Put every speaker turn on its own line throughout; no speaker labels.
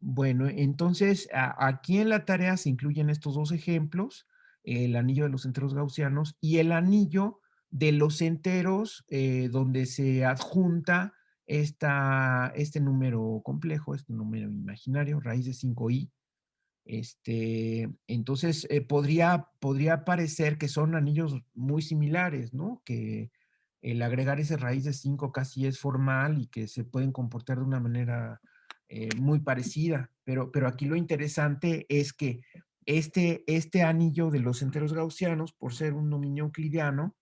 Bueno, entonces aquí en la tarea se incluyen estos dos ejemplos, el anillo de los enteros gaussianos y el anillo de los enteros donde se adjunta este número complejo, este número imaginario, raíz de 5i. Entonces, podría parecer que son anillos muy similares, ¿no? Que el agregar ese raíz de 5 casi es formal y que se pueden comportar de una manera muy parecida, pero aquí lo interesante es que este anillo de los enteros gaussianos, por ser un dominio euclidiano,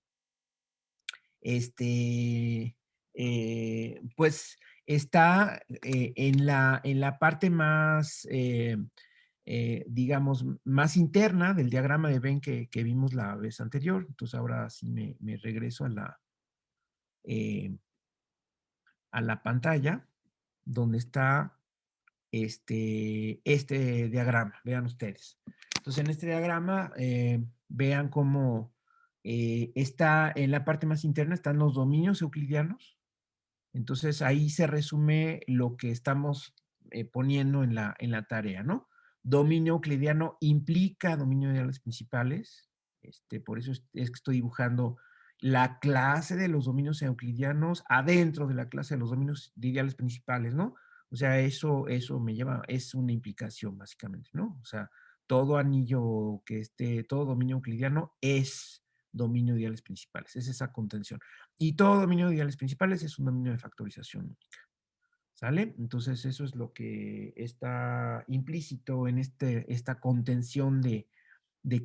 pues está en la parte más, digamos, más interna del diagrama de Venn que vimos la vez anterior. Entonces ahora sí me regreso eh, a la pantalla donde está este diagrama. Vean ustedes. Entonces, en este diagrama, vean cómo está en la parte más interna, están los dominios euclidianos. Entonces, ahí se resume lo que estamos poniendo en la tarea, ¿no? Dominio euclidiano implica dominio de ideales principales. Por eso es que estoy dibujando la clase de los dominios euclidianos adentro de la clase de los dominios de ideales principales, ¿no? O sea, eso me lleva, es una implicación básicamente, ¿no? O sea, todo anillo que esté, todo dominio euclidiano es dominio de ideales principales, es esa contención. Y todo dominio de ideales principales es un dominio de factorización única. ¿Sale? Entonces, eso es lo que está implícito en esta contención de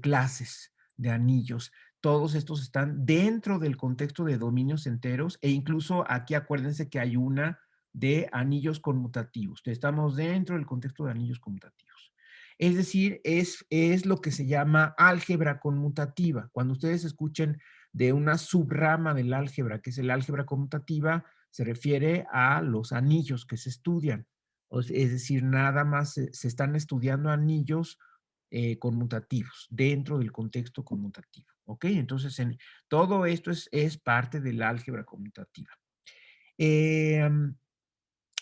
clases, de anillos. Todos estos están dentro del contexto de dominios enteros e incluso aquí acuérdense que hay una de anillos conmutativos. Estamos dentro del contexto de anillos conmutativos. Es decir, es lo que se llama álgebra conmutativa. Cuando ustedes escuchen de una subrama del álgebra, que es el álgebra conmutativa, se refiere a los anillos que se estudian. Es decir, nada más se están estudiando anillos conmutativos dentro del contexto conmutativo. ¿Ok? Entonces, todo esto es parte del álgebra conmutativa. Eh,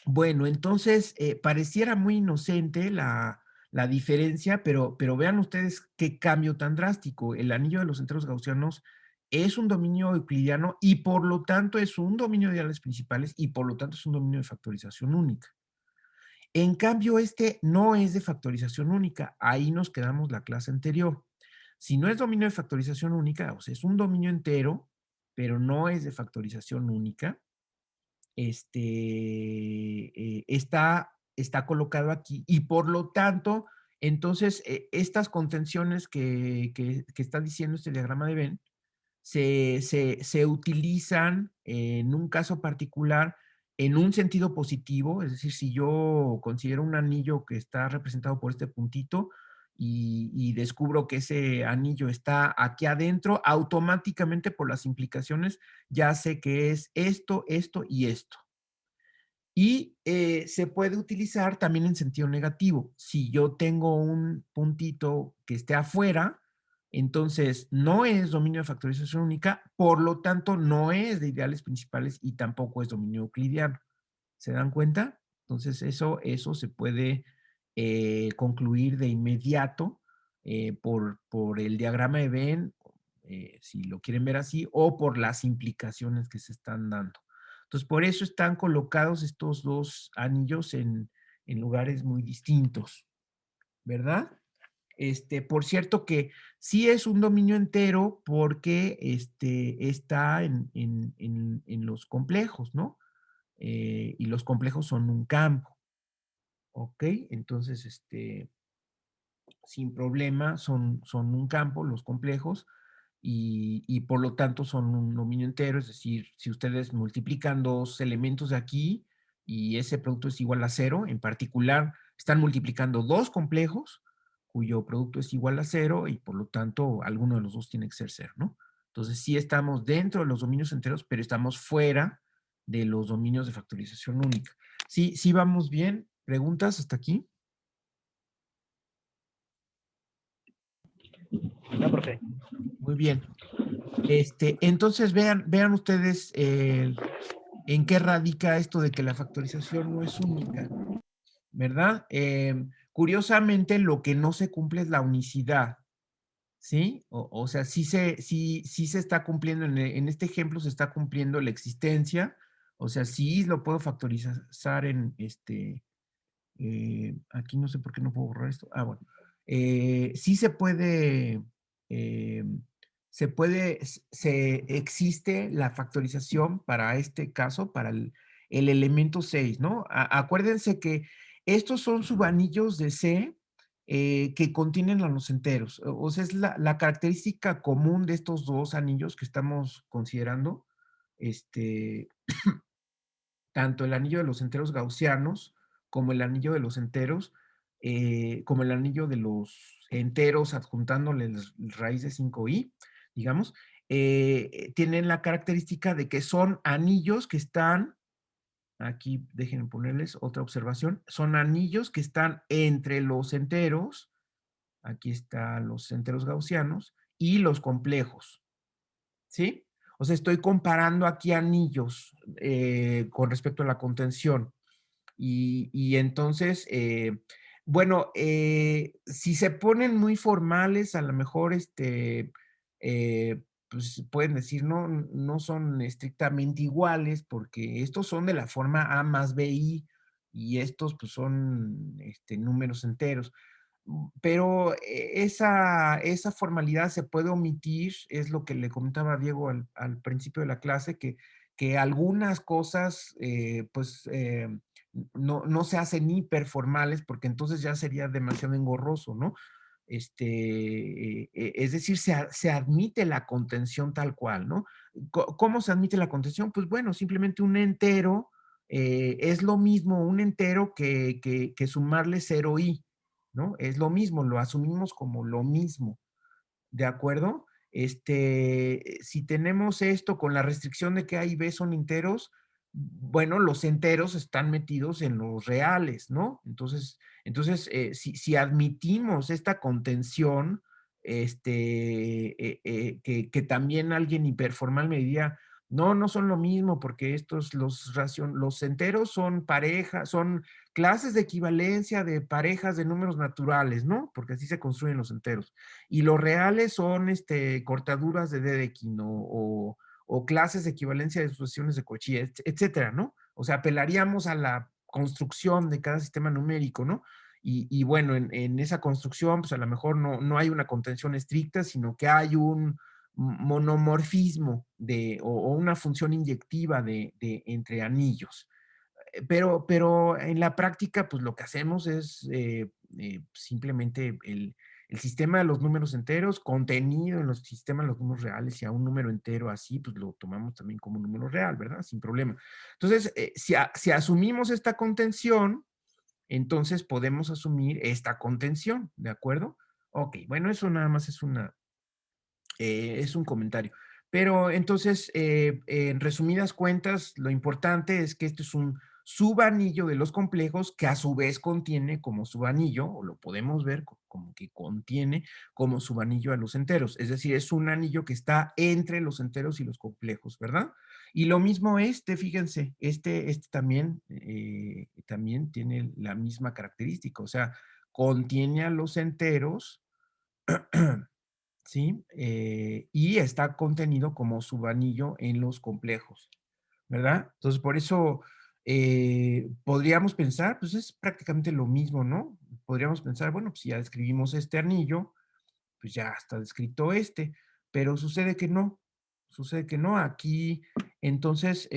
bueno, entonces, pareciera muy inocente la diferencia, pero vean ustedes qué cambio tan drástico. El anillo de los enteros gaussianos es un dominio euclidiano y por lo tanto es un dominio de ideales principales y por lo tanto es un dominio de factorización única. En cambio, este no es de factorización única. Ahí nos quedamos la clase anterior. Si no es dominio de factorización única, o sea, es un dominio entero, pero no es de factorización única, está colocado aquí y por lo tanto, entonces, estas contenciones que está diciendo este diagrama de Venn se utilizan en un caso particular en un sentido positivo, es decir, si yo considero un anillo que está representado por este puntito y descubro que ese anillo está aquí adentro, automáticamente por las implicaciones ya sé que es esto, esto y esto. Y se puede utilizar también en sentido negativo. Si yo tengo un puntito que esté afuera, entonces no es dominio de factorización única, por lo tanto no es de ideales principales y tampoco es dominio euclidiano. ¿Se dan cuenta? Entonces eso se puede concluir de inmediato por el diagrama de Venn, si lo quieren ver así, o por las implicaciones que se están dando. Entonces, por eso están colocados estos dos anillos en lugares muy distintos, ¿verdad? Por cierto que sí es un dominio entero porque está en los complejos, ¿no? Y los complejos son un campo, ¿ok? Entonces, sin problema, son un campo los complejos y por lo tanto son un dominio entero, es decir, si ustedes multiplican dos elementos de aquí y ese producto es igual a 0, en particular están multiplicando dos complejos cuyo producto es igual a 0 y por lo tanto alguno de los dos tiene que ser 0, ¿no? Entonces sí estamos dentro de los dominios enteros, pero estamos fuera de los dominios de factorización única. Sí vamos bien. ¿Preguntas hasta aquí?
No, profe.
Muy bien. Entonces vean ustedes en qué radica esto de que la factorización no es única. ¿verdad? Curiosamente, lo que no se cumple es la unicidad, ¿sí? O sea, sí se está cumpliendo, en este ejemplo se está cumpliendo la existencia, o sea, sí lo puedo factorizar en aquí no sé por qué no puedo borrar esto. Ah, bueno. Sí eh, existe la factorización para este caso, para el elemento 6, ¿no? Acuérdense que estos son subanillos de C que contienen a los enteros. O sea, es la característica común de estos dos anillos que estamos considerando. Este, tanto el anillo de los enteros gaussianos como el anillo de los enteros, como el anillo de los enteros adjuntándoles raíz de 5i, digamos, tienen la característica de que son anillos que están, aquí déjenme ponerles otra observación, son anillos que están entre los enteros, aquí están los enteros gaussianos, y los complejos. ¿Sí? O sea, estoy comparando aquí anillos con respecto a la contención. Y entonces, bueno, si se ponen muy formales, a lo mejor pues pueden decir, no, no son estrictamente iguales, porque estos son de la forma A más BI y estos pues son números enteros. Pero esa formalidad se puede omitir, es lo que le comentaba a Diego al principio de la clase, que algunas cosas, pues, no se hacen hiperformales porque entonces ya sería demasiado engorroso, ¿no? Es decir, se admite la contención tal cual, ¿no? ¿Cómo se admite la contención? Pues bueno, simplemente un entero es lo mismo un entero que sumarle 0i, ¿no? Es lo mismo, lo asumimos como lo mismo, ¿de acuerdo? Si tenemos esto con la restricción de que A y B son enteros, bueno, los enteros están metidos en los reales, ¿no? Entonces si admitimos esta contención, que también alguien hiperformal me diría, no, no son lo mismo, porque los enteros son parejas, son clases de equivalencia de parejas de números naturales, ¿no? Porque así se construyen los enteros. Y los reales son cortaduras de Dedekind o clases de equivalencia de sucesiones de Cauchy, etcétera, ¿no? O sea, apelaríamos a la construcción de cada sistema numérico, ¿no? Y bueno, en esa construcción, pues a lo mejor no hay una contención estricta, sino que hay un monomorfismo o una función inyectiva entre anillos. Pero en la práctica, pues lo que hacemos es simplemente el sistema de los números enteros contenido en los sistemas de los números reales y a un número entero así, pues lo tomamos también como un número real, ¿verdad? Sin problema. Entonces, si asumimos esta contención, entonces podemos asumir esta contención, ¿de acuerdo? Ok, bueno, eso nada más es un comentario. Pero entonces, en resumidas cuentas, lo importante es que esto es un subanillo de los complejos que a su vez contiene como subanillo, o lo podemos ver como que contiene como subanillo a los enteros. Es decir, es un anillo que está entre los enteros y los complejos, ¿verdad? Y lo mismo fíjense, también tiene la misma característica, o sea, contiene a los enteros ¿sí? Y está contenido como subanillo en los complejos, ¿verdad? Entonces, por eso podríamos pensar, pues es prácticamente lo mismo, ¿no? Podríamos pensar, bueno, pues si ya describimos este anillo, pues ya está descrito pero sucede que no. Aquí, entonces,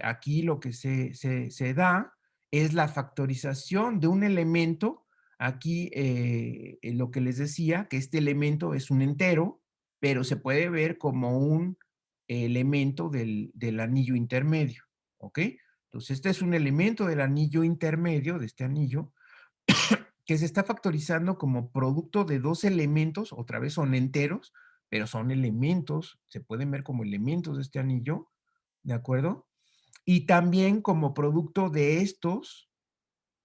aquí lo que se da es la factorización de un elemento. Aquí, en lo que les decía, que este elemento es un entero, pero se puede ver como un elemento del anillo intermedio, ¿ok? Entonces, este es un elemento del anillo intermedio, de este anillo, que se está factorizando como producto de dos elementos, otra vez son enteros, pero son elementos, se pueden ver como elementos de este anillo, ¿de acuerdo? Y también como producto de estos,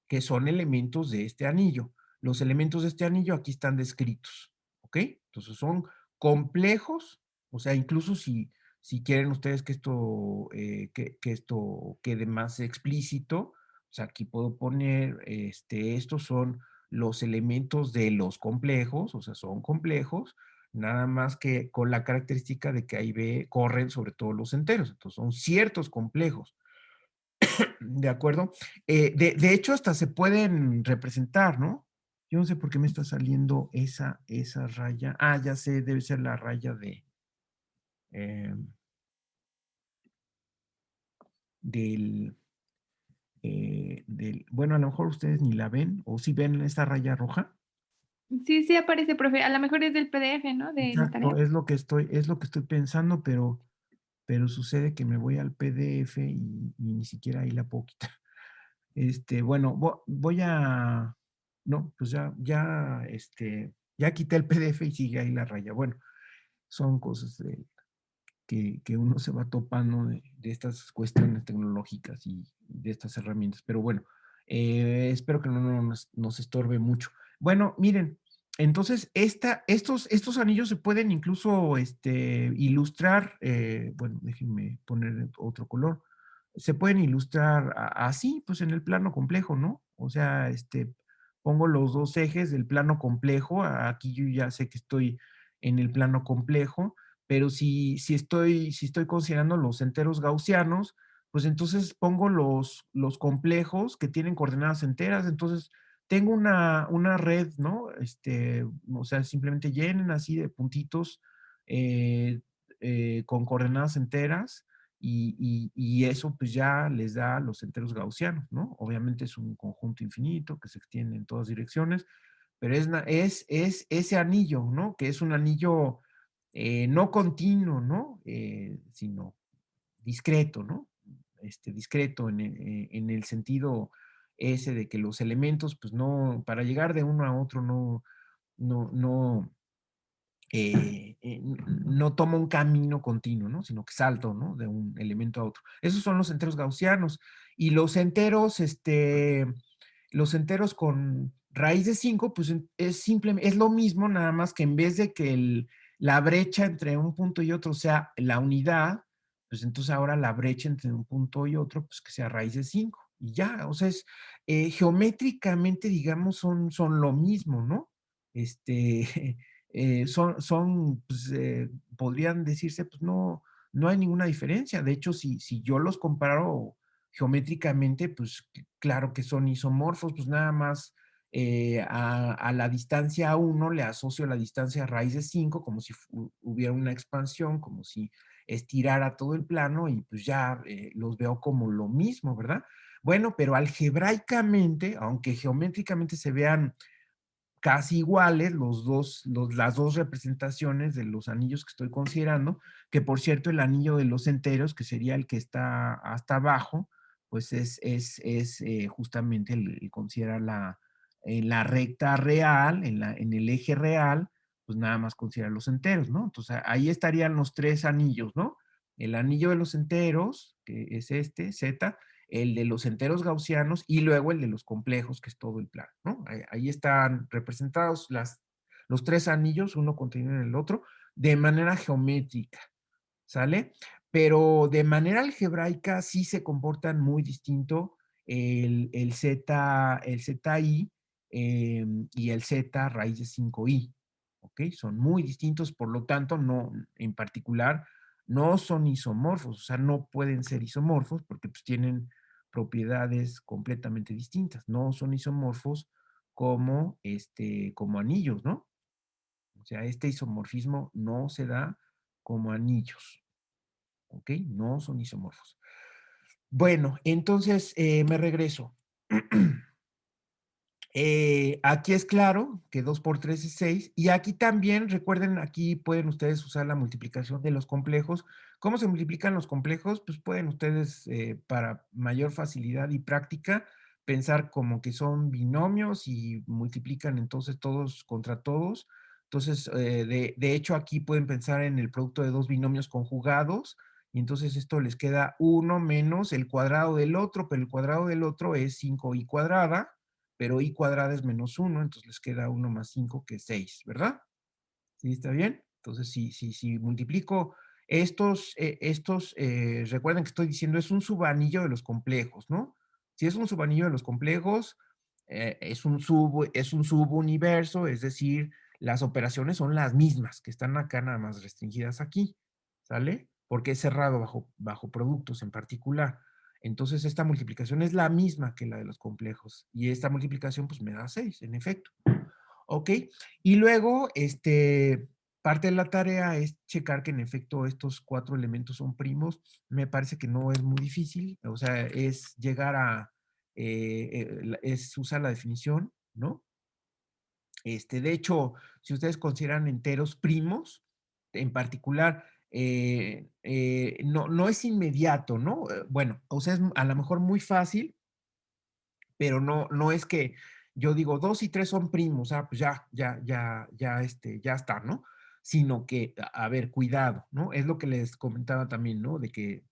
que son elementos de este anillo. Los elementos de este anillo aquí están descritos, ¿ok? Entonces son complejos, o sea, incluso si quieren ustedes que esto quede más explícito, sea, aquí puedo poner, estos son los elementos de los complejos, o sea, son complejos, nada más que con la característica de que ahí corren sobre todo los enteros. Entonces, son ciertos complejos. ¿De acuerdo? De hecho, hasta se pueden representar, ¿no? Yo no sé por qué me está saliendo esa raya. Ah, ya sé, debe ser la raya eh, del, bueno, a lo mejor ustedes ni la ven, o si ven esta raya roja.
Sí, sí aparece, profe. A lo mejor es del PDF, ¿no? De la tarea.
Exacto, es lo que estoy pensando, pero sucede que me voy al PDF y ni siquiera ahí la puedo quitar. Bueno, voy a, no, pues ya quité el PDF y sigue ahí la raya. Bueno, son cosas que uno se va topando de estas cuestiones tecnológicas y de estas herramientas. Pero bueno, espero que no nos estorbe mucho. Bueno, miren, entonces estos anillos se pueden incluso ilustrar, bueno, déjenme poner otro color, se pueden ilustrar así, pues en el plano complejo, ¿no? O sea, pongo los dos ejes del plano complejo, aquí yo ya sé que estoy en el plano complejo, pero si estoy considerando los enteros gaussianos, pues entonces pongo los complejos que tienen coordenadas enteras, entonces tengo una red, ¿no? O sea, simplemente llenen así de puntitos eh, con coordenadas enteras y eso pues ya les da los enteros gaussianos, ¿no? Obviamente es un conjunto infinito que se extiende en todas direcciones, pero es ese anillo, ¿no? Que es un anillo no continuo, ¿no? Sino discreto, ¿no? Discreto en el sentido ese de que los elementos, pues no, para llegar de uno a otro no, no toma un camino continuo, ¿no? Sino que salto, ¿no? De un elemento a otro. Esos son los enteros gaussianos. Y los enteros con raíz de 5, pues es lo mismo, nada más que en vez de que la brecha entre un punto y otro sea la unidad, pues entonces ahora la brecha entre un punto y otro, pues que sea raíz de 5. Y ya, o sea, geométricamente, digamos, son lo mismo, ¿no? Este, pues, podrían decirse, pues no hay ninguna diferencia. De hecho, si yo los comparo geométricamente, pues claro que son isomorfos, pues nada más a la distancia 1 le asocio la distancia raíz de 5, como si hubiera una expansión, como si estirara todo el plano y pues ya los veo como lo mismo, ¿verdad? Bueno, pero algebraicamente, aunque geométricamente se vean casi iguales las dos representaciones de los anillos que estoy considerando, que por cierto el anillo de los enteros, que sería el que está hasta abajo, pues es justamente el considera en la recta real, en el eje real, pues nada más considera los enteros, ¿no? Entonces ahí estarían los tres anillos, ¿no? El anillo de los enteros, que es Z, el de los enteros gaussianos y luego el de los complejos, que es todo el plano, ¿no? Ahí están representados los tres anillos, uno contenido en el otro, de manera geométrica, ¿sale? Pero de manera algebraica sí se comportan muy distinto el ZI y el Z raíz de 5i, ¿ok? Son muy distintos, por lo tanto, no, en particular, no son isomorfos, o sea, no pueden ser isomorfos porque pues tienen propiedades completamente distintas, no son isomorfos como anillos, ¿no? O sea, este isomorfismo no se da como anillos, ¿ok? No son isomorfos. Bueno, entonces me regreso. Aquí es claro que 2 por 3 es 6. Y aquí también, recuerden, aquí pueden ustedes usar la multiplicación de los complejos. ¿Cómo se multiplican los complejos? Pues pueden ustedes, para mayor facilidad y práctica, pensar como que son binomios y multiplican entonces todos contra todos. Entonces, de hecho, aquí pueden pensar en el producto de dos binomios conjugados. Y entonces esto les queda 1 menos el cuadrado del otro, pero el cuadrado del otro es 5i cuadrada, pero i cuadrada es menos 1, entonces les queda 1 más 5 que es 6, ¿verdad? ¿Sí está bien? Entonces, si multiplico recuerden que estoy diciendo, es un subanillo de los complejos, ¿no? Si es un subanillo de los complejos, es un subuniverso, es decir, las operaciones son las mismas, que están acá nada más restringidas aquí, ¿sale? Porque es cerrado bajo productos en particular. Entonces, esta multiplicación es la misma que la de los complejos. Y esta multiplicación, pues, me da 6, en efecto. ¿Ok? Y luego, parte de la tarea es checar que en efecto estos 4 elementos son primos. Me parece que no es muy difícil, o sea, es llegar a, es usar la definición, ¿no? De hecho, si ustedes consideran enteros primos, en particular, no es inmediato, ¿no? Bueno, o sea, es a lo mejor muy fácil, pero no es que yo digo 2 y 3 son primos, pues ya está, ¿no? Sino que, a ver, cuidado, ¿no? Es lo que les comentaba también, ¿no? De que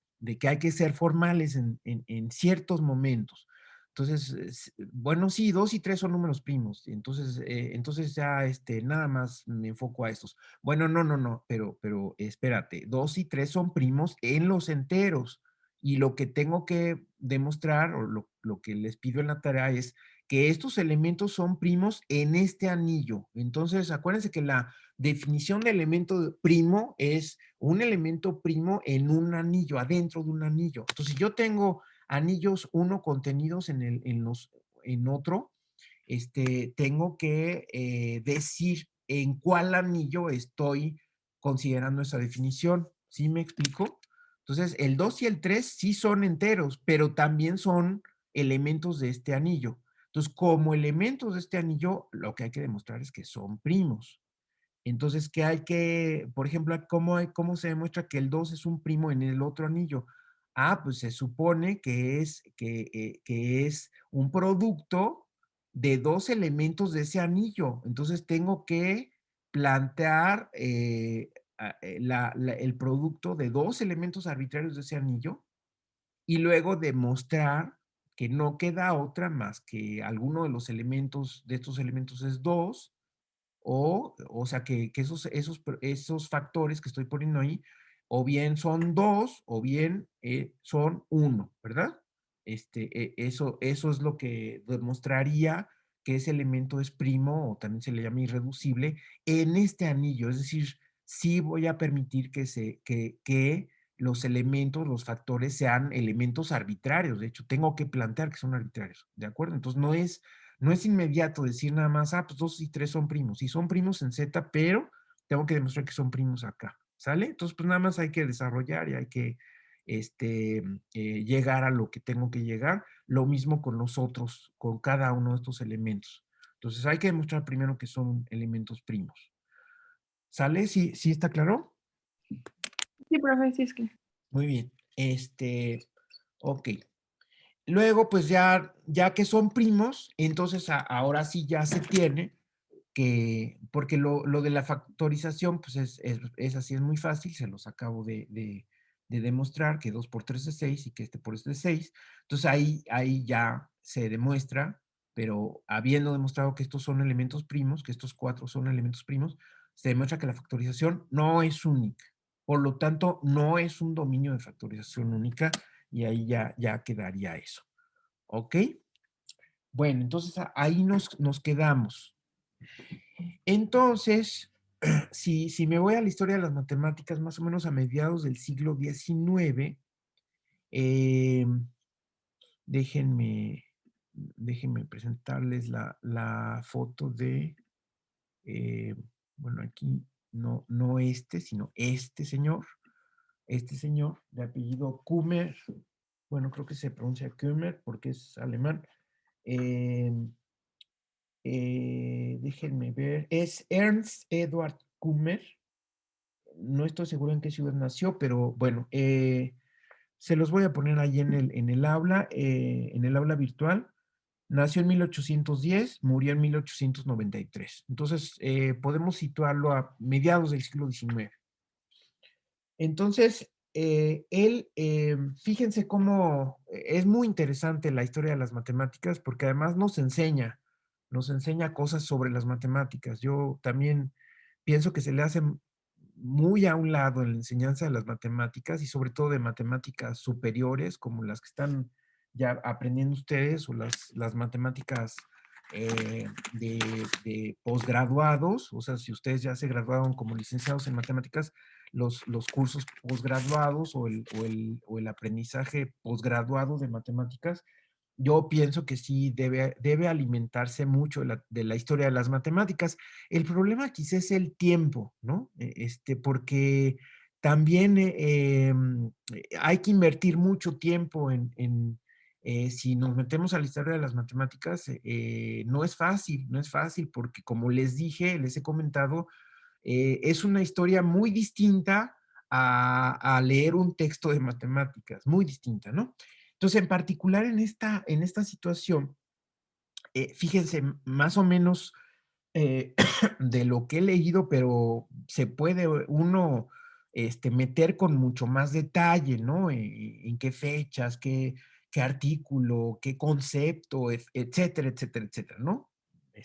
hay que ser formales en ciertos momentos. Entonces, bueno, sí, 2 y 3 son números primos. Entonces ya, nada más me enfoco a estos. Bueno, no, pero espérate, 2 y 3 son primos en los enteros. Y lo que tengo que demostrar, o lo que les pido en la tarea, es que estos elementos son primos en este anillo. Entonces, acuérdense que la definición de elemento primo es un elemento primo en un anillo, adentro de un anillo. Entonces, si yo tengo anillos uno contenidos en otro, tengo que decir en cuál anillo estoy considerando esa definición. ¿Sí me explico? Entonces, el 2 y el 3 sí son enteros, pero también son elementos de este anillo. Entonces, como elementos de este anillo, lo que hay que demostrar es que son primos. Entonces, ¿qué hay que, por ejemplo, cómo se demuestra que el 2 es un primo en el otro anillo? Pues se supone que es un producto de dos elementos de ese anillo. Entonces, tengo que plantear el producto de dos elementos arbitrarios de ese anillo y luego demostrar que no queda otra más que alguno de los elementos, de estos elementos es 2 o sea, que esos factores que estoy poniendo ahí, o bien son dos, o bien son uno, ¿verdad? Eso es lo que demostraría que ese elemento es primo, o también se le llama irreducible, en este anillo. Es decir, sí voy a permitir que los elementos, los factores sean elementos arbitrarios. De hecho, tengo que plantear que son arbitrarios, ¿de acuerdo? Entonces, no es inmediato decir nada más, pues 2 y 3 son primos. Sí, son primos en Z, pero tengo que demostrar que son primos acá. ¿Sale? Entonces, pues nada más hay que desarrollar y hay que llegar a lo que tengo que llegar. Lo mismo con los otros, con cada uno de estos elementos. Entonces, hay que demostrar primero que son elementos primos. ¿Sale? ¿Sí está claro?
Sí, profe, sí es que.
Muy bien. Ok. Luego, pues ya que son primos, entonces ahora sí ya se tiene porque lo de la factorización, pues es así, es muy fácil, se los acabo de demostrar, que 2 por 3 es 6 y que por este es 6. Entonces ahí ya se demuestra, pero habiendo demostrado que estos son elementos primos, que estos 4 son elementos primos, se demuestra que la factorización no es única. Por lo tanto, no es un dominio de factorización única y ahí ya quedaría eso. ¿Ok? Bueno, entonces ahí nos quedamos. Entonces, si me voy a la historia de las matemáticas, más o menos a mediados del siglo XIX, eh, déjenme, déjenme presentarles la foto de, eh, bueno, aquí no sino este señor de apellido Kummer, bueno, creo que se pronuncia Kummer porque es alemán. Eh, déjenme ver, es Ernst Eduard Kummer. No estoy seguro en qué ciudad nació, pero bueno, se los voy a poner ahí en el aula virtual. Nació en 1810, murió en 1893. Entonces, podemos situarlo a mediados del siglo XIX. Entonces, fíjense cómo es muy interesante la historia de las matemáticas, porque además nos enseña cosas sobre las matemáticas. Yo también pienso que se le hace muy a un lado en la enseñanza de las matemáticas y sobre todo de matemáticas superiores, como las que están ya aprendiendo ustedes o las matemáticas de posgraduados, o sea, si ustedes ya se graduaron como licenciados en matemáticas, los cursos posgraduados o el aprendizaje posgraduado de matemáticas, yo pienso que sí debe alimentarse mucho de la historia de las matemáticas. El problema quizás es el tiempo, ¿no? Porque también hay que invertir mucho tiempo si nos metemos a la historia de las matemáticas, no es fácil, no es fácil, porque como les dije, les he comentado, es una historia muy distinta a leer un texto de matemáticas, muy distinta, ¿no? Entonces, en particular en esta situación, fíjense, más o menos de lo que he leído, pero se puede uno meter con mucho más detalle, ¿no? En qué fechas, qué artículo, qué concepto, etcétera, etcétera, etcétera, ¿no?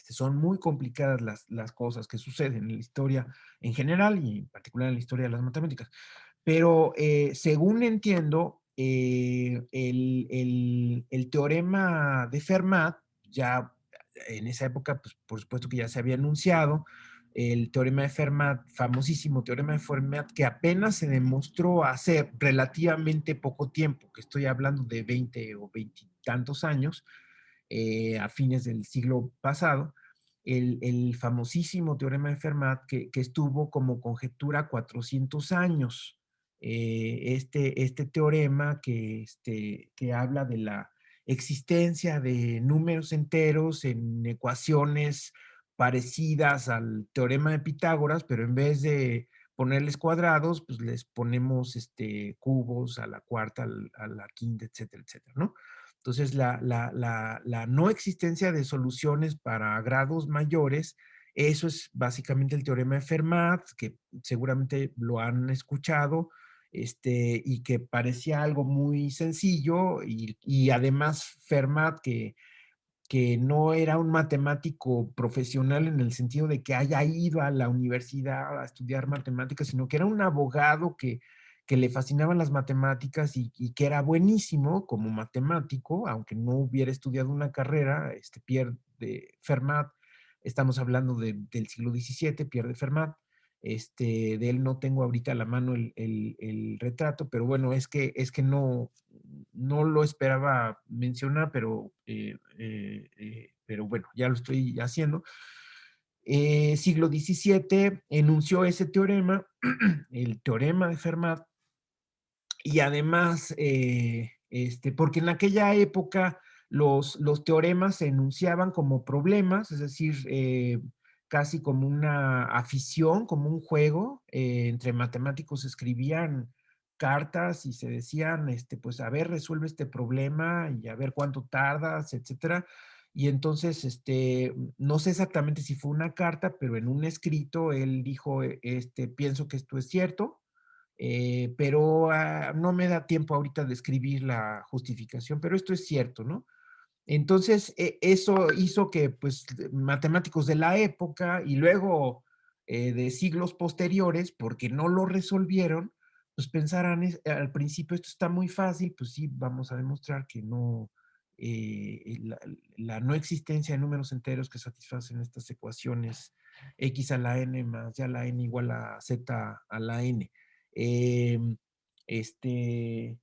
Son muy complicadas las cosas que suceden en la historia en general y en particular en la historia de las matemáticas. Pero según entiendo, el teorema de Fermat, ya en esa época, pues por supuesto que ya se había anunciado, el teorema de Fermat, famosísimo teorema de Fermat, que apenas se demostró hace relativamente poco tiempo, que estoy hablando de 20 o 20 y tantos años, a fines del siglo pasado, el famosísimo teorema de Fermat que estuvo como conjetura 400 años. Este teorema que habla de la existencia de números enteros en ecuaciones parecidas al teorema de Pitágoras, pero en vez de ponerles cuadrados, pues les ponemos cubos a la cuarta, a la quinta, etcétera, etcétera, ¿no? Entonces, la no existencia de soluciones para grados mayores, eso es básicamente el teorema de Fermat, que seguramente lo han escuchado, y que parecía algo muy sencillo, y además Fermat, que no era un matemático profesional en el sentido de que haya ido a la universidad a estudiar matemáticas, sino que era un abogado que le fascinaban las matemáticas y que era buenísimo como matemático, aunque no hubiera estudiado una carrera, Pierre de Fermat, estamos hablando del siglo XVII, Pierre de Fermat. De él no tengo ahorita a la mano el retrato, pero bueno, es que no lo esperaba mencionar, pero bueno, ya lo estoy haciendo. Siglo XVII enunció ese teorema, el teorema de Fermat, y además, porque en aquella época los teoremas se enunciaban como problemas, es decir, casi como una afición, como un juego. Entre matemáticos escribían cartas y se decían, pues, a ver, resuelve este problema y a ver cuánto tardas, etcétera. Y entonces, no sé exactamente si fue una carta, pero en un escrito él dijo, pienso que esto es cierto, pero no me da tiempo ahorita de escribir la justificación, pero esto es cierto, ¿no? Entonces, eso hizo que, pues, matemáticos de la época y luego de siglos posteriores, porque no lo resolvieron, pues pensaran al principio, esto está muy fácil, pues sí, vamos a demostrar que no, la no existencia de números enteros que satisfacen estas ecuaciones x a la n más ya la n igual a z a la n. Em, este,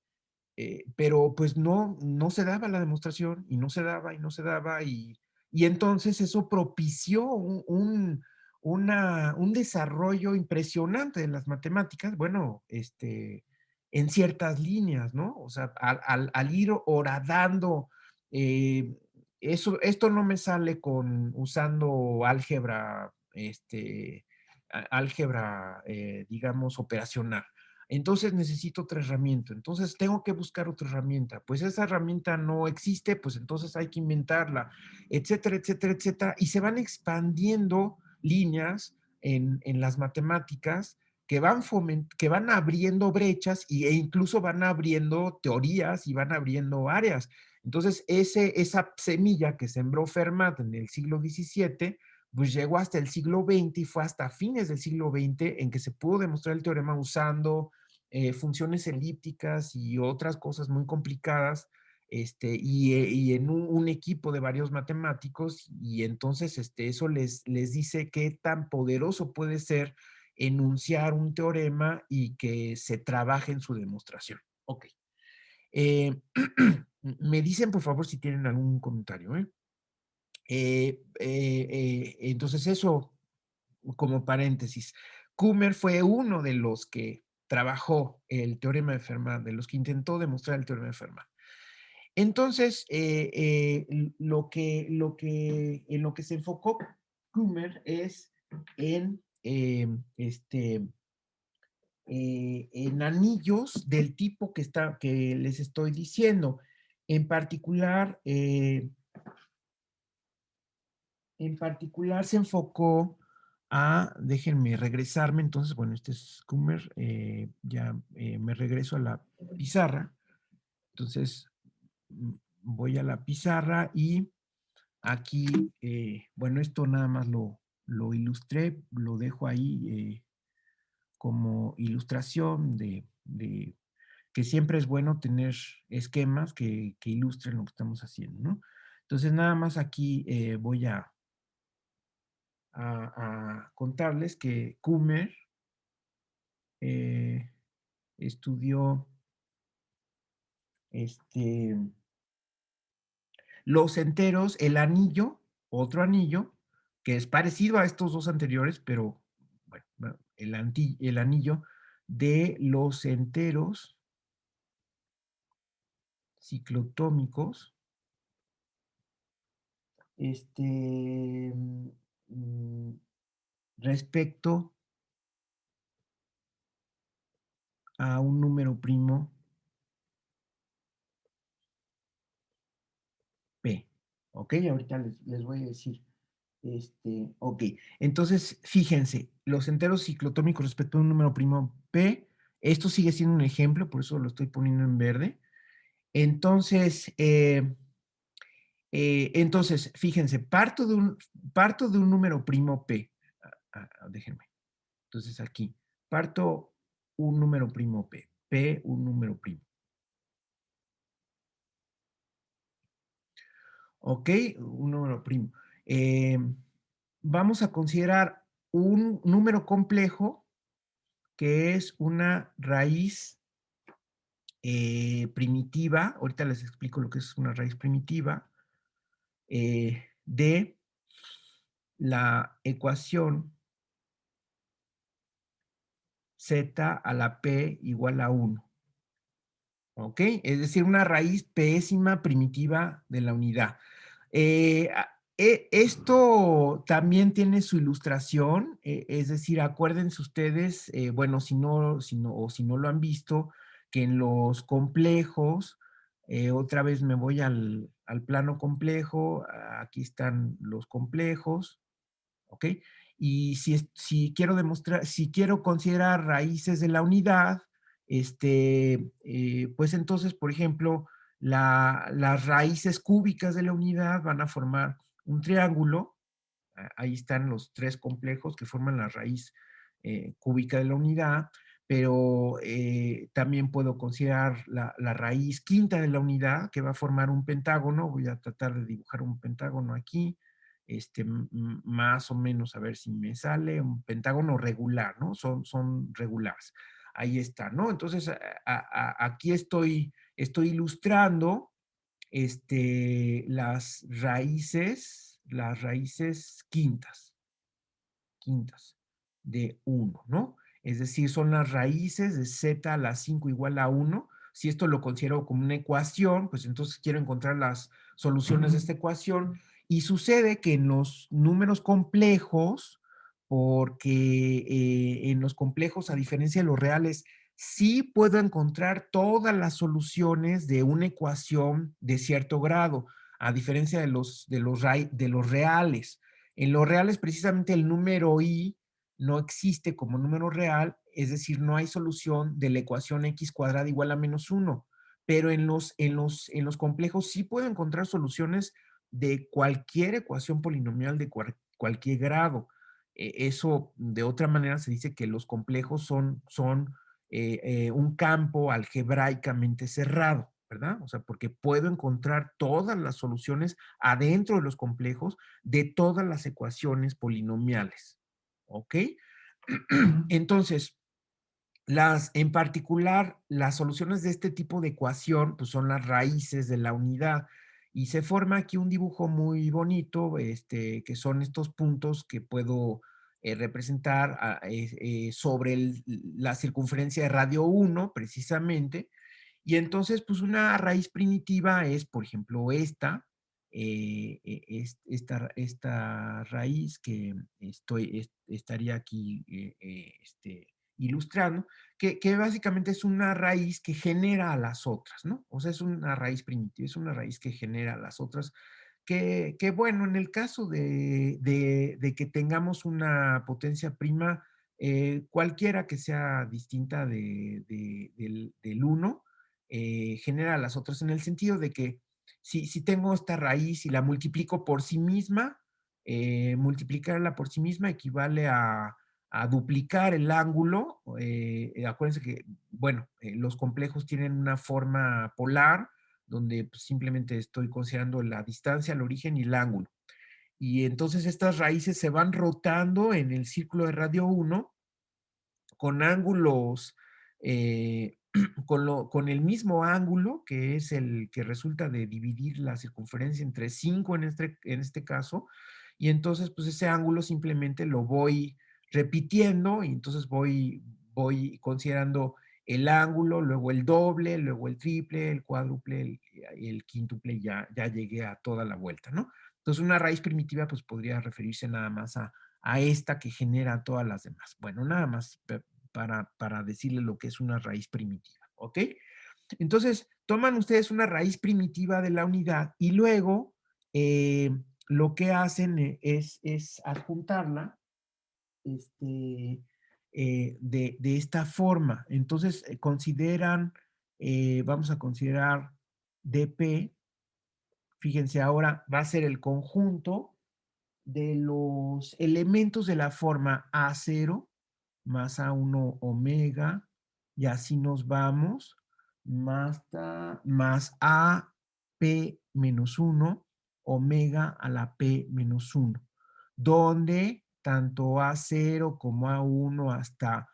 pero pues no se daba la demostración y no se daba y no se daba y entonces eso propició un desarrollo impresionante de las matemáticas, bueno, en ciertas líneas, ¿no? O sea, al ir horadando, eh, esto no me sale usando álgebra, álgebra, digamos, operacional. Entonces necesito otra herramienta. Entonces tengo que buscar otra herramienta. Pues esa herramienta no existe, pues entonces hay que inventarla, etcétera, etcétera, etcétera. Y se van expandiendo líneas en las matemáticas que van abriendo brechas e incluso van abriendo teorías y van abriendo áreas. Entonces, esa semilla que sembró Fermat en el siglo XVII, pues llegó hasta el siglo XX y fue hasta fines del siglo XX en que se pudo demostrar el teorema usando funciones elípticas y otras cosas muy complicadas, y en un equipo de varios matemáticos, y entonces eso les dice qué tan poderoso puede ser enunciar un teorema y que se trabaje en su demostración. Ok. Eh, me dicen, por favor, si tienen algún comentario, ¿eh? Entonces, eso como paréntesis. Kummer fue uno de los que trabajó el teorema de Fermat, de los que intentó demostrar el teorema de Fermat. Entonces, en lo que se enfocó Kummer es en, en anillos del tipo que les estoy diciendo. En particular, se enfocó déjenme regresarme, entonces, bueno, este es Kummer, ya me regreso a la pizarra, entonces voy a la pizarra y aquí, bueno, esto nada más lo ilustré, lo dejo ahí como ilustración de que siempre es bueno tener esquemas que ilustren lo que estamos haciendo, ¿no? Entonces, nada más aquí voy a contarles que Kummer eh, estudió este, los enteros, el anillo, otro anillo, que es parecido a estos dos anteriores, pero bueno, el anillo de los enteros ciclotómicos, mm, respecto a un número primo P. ¿Ok? Ahorita les voy a decir. Ok. Entonces, fíjense, los enteros ciclotómicos respecto a un número primo P, esto sigue siendo un ejemplo, por eso lo estoy poniendo en verde. Entonces, fíjense, parto de un número primo P. Déjenme. Entonces, aquí, parto un número primo P. P, un número primo. ¿Ok? Un número primo. Vamos a considerar un número complejo que es una raíz primitiva. Ahorita les explico lo que es una raíz primitiva de la ecuación z a la p igual a 1. ¿Ok? Es decir, una raíz pésima primitiva de la unidad. Esto también tiene su ilustración, es decir, acuérdense ustedes, bueno, si no lo han visto, que en los complejos, otra vez me voy al plano complejo, aquí están los complejos, ¿ok? Y si quiero considerar raíces de la unidad, pues entonces, por ejemplo, las raíces cúbicas de la unidad van a formar un triángulo. Ahí están los tres complejos que forman la raíz cúbica de la unidad, pero también puedo considerar la raíz quinta de la unidad, que va a formar un pentágono. Voy a tratar de dibujar un pentágono aquí, más o menos, a ver si me sale, un pentágono regular, ¿no? Son regulares. Ahí está, ¿no? Entonces, aquí estoy ilustrando las raíces quintas de 1, ¿no? Es decir, son las raíces de z a la 5 igual a 1. Si esto lo considero como una ecuación, pues entonces quiero encontrar las soluciones de esta ecuación. Y sucede que en los números complejos, porque en los complejos, a diferencia de los reales, sí puedo encontrar todas las soluciones de una ecuación de cierto grado, a diferencia de los reales. En los reales, precisamente el número i no existe como número real, es decir, no hay solución de la ecuación x cuadrada igual a menos 1. Pero en los complejos sí puedo encontrar soluciones de cualquier ecuación polinomial de cualquier grado. Eso, de otra manera, se dice que los complejos son un campo algebraicamente cerrado. ¿verdad? O sea, porque puedo encontrar todas las soluciones adentro de los complejos de todas las ecuaciones polinomiales, ¿ok? Entonces, en particular, las soluciones de este tipo de ecuación, pues son las raíces de la unidad. Y se forma aquí un dibujo muy bonito, que son estos puntos que puedo representar sobre la circunferencia de radio 1, precisamente. Y entonces, pues una raíz primitiva es, por ejemplo, esta raíz que estaría aquí ilustrando, que básicamente es una raíz que genera a las otras, ¿no? O sea, es una raíz primitiva, es una raíz que genera a las otras, bueno, en el caso de que tengamos una potencia prima, cualquiera que sea distinta del 1, genera a las otras en el sentido de que si tengo esta raíz y la multiplico por sí misma, multiplicarla por sí misma equivale a duplicar el ángulo. Acuérdense que, bueno, los complejos tienen una forma polar, donde pues, simplemente estoy considerando la distancia, el origen y el ángulo. Y entonces estas raíces se van rotando en el círculo de radio 1 con ángulos, con el mismo ángulo, que es el que resulta de dividir la circunferencia entre 5 en este caso, y entonces pues ese ángulo simplemente lo voy repitiendo, y entonces voy considerando el ángulo, luego el doble, luego el triple, el cuádruple, el quíntuple, y ya llegué a toda la vuelta, ¿no? Entonces una raíz primitiva pues podría referirse nada más a esta que genera todas las demás. Bueno, nada más para decirle lo que es una raíz primitiva, ¿ok? Entonces, toman ustedes una raíz primitiva de la unidad y luego lo que hacen es adjuntarla de esta forma. Entonces, vamos a considerar dp, fíjense ahora, va a ser el conjunto de los elementos de la forma A0 más A1 omega, y así nos vamos, más AP menos 1 omega a la P menos 1, donde tanto A0 como A1 hasta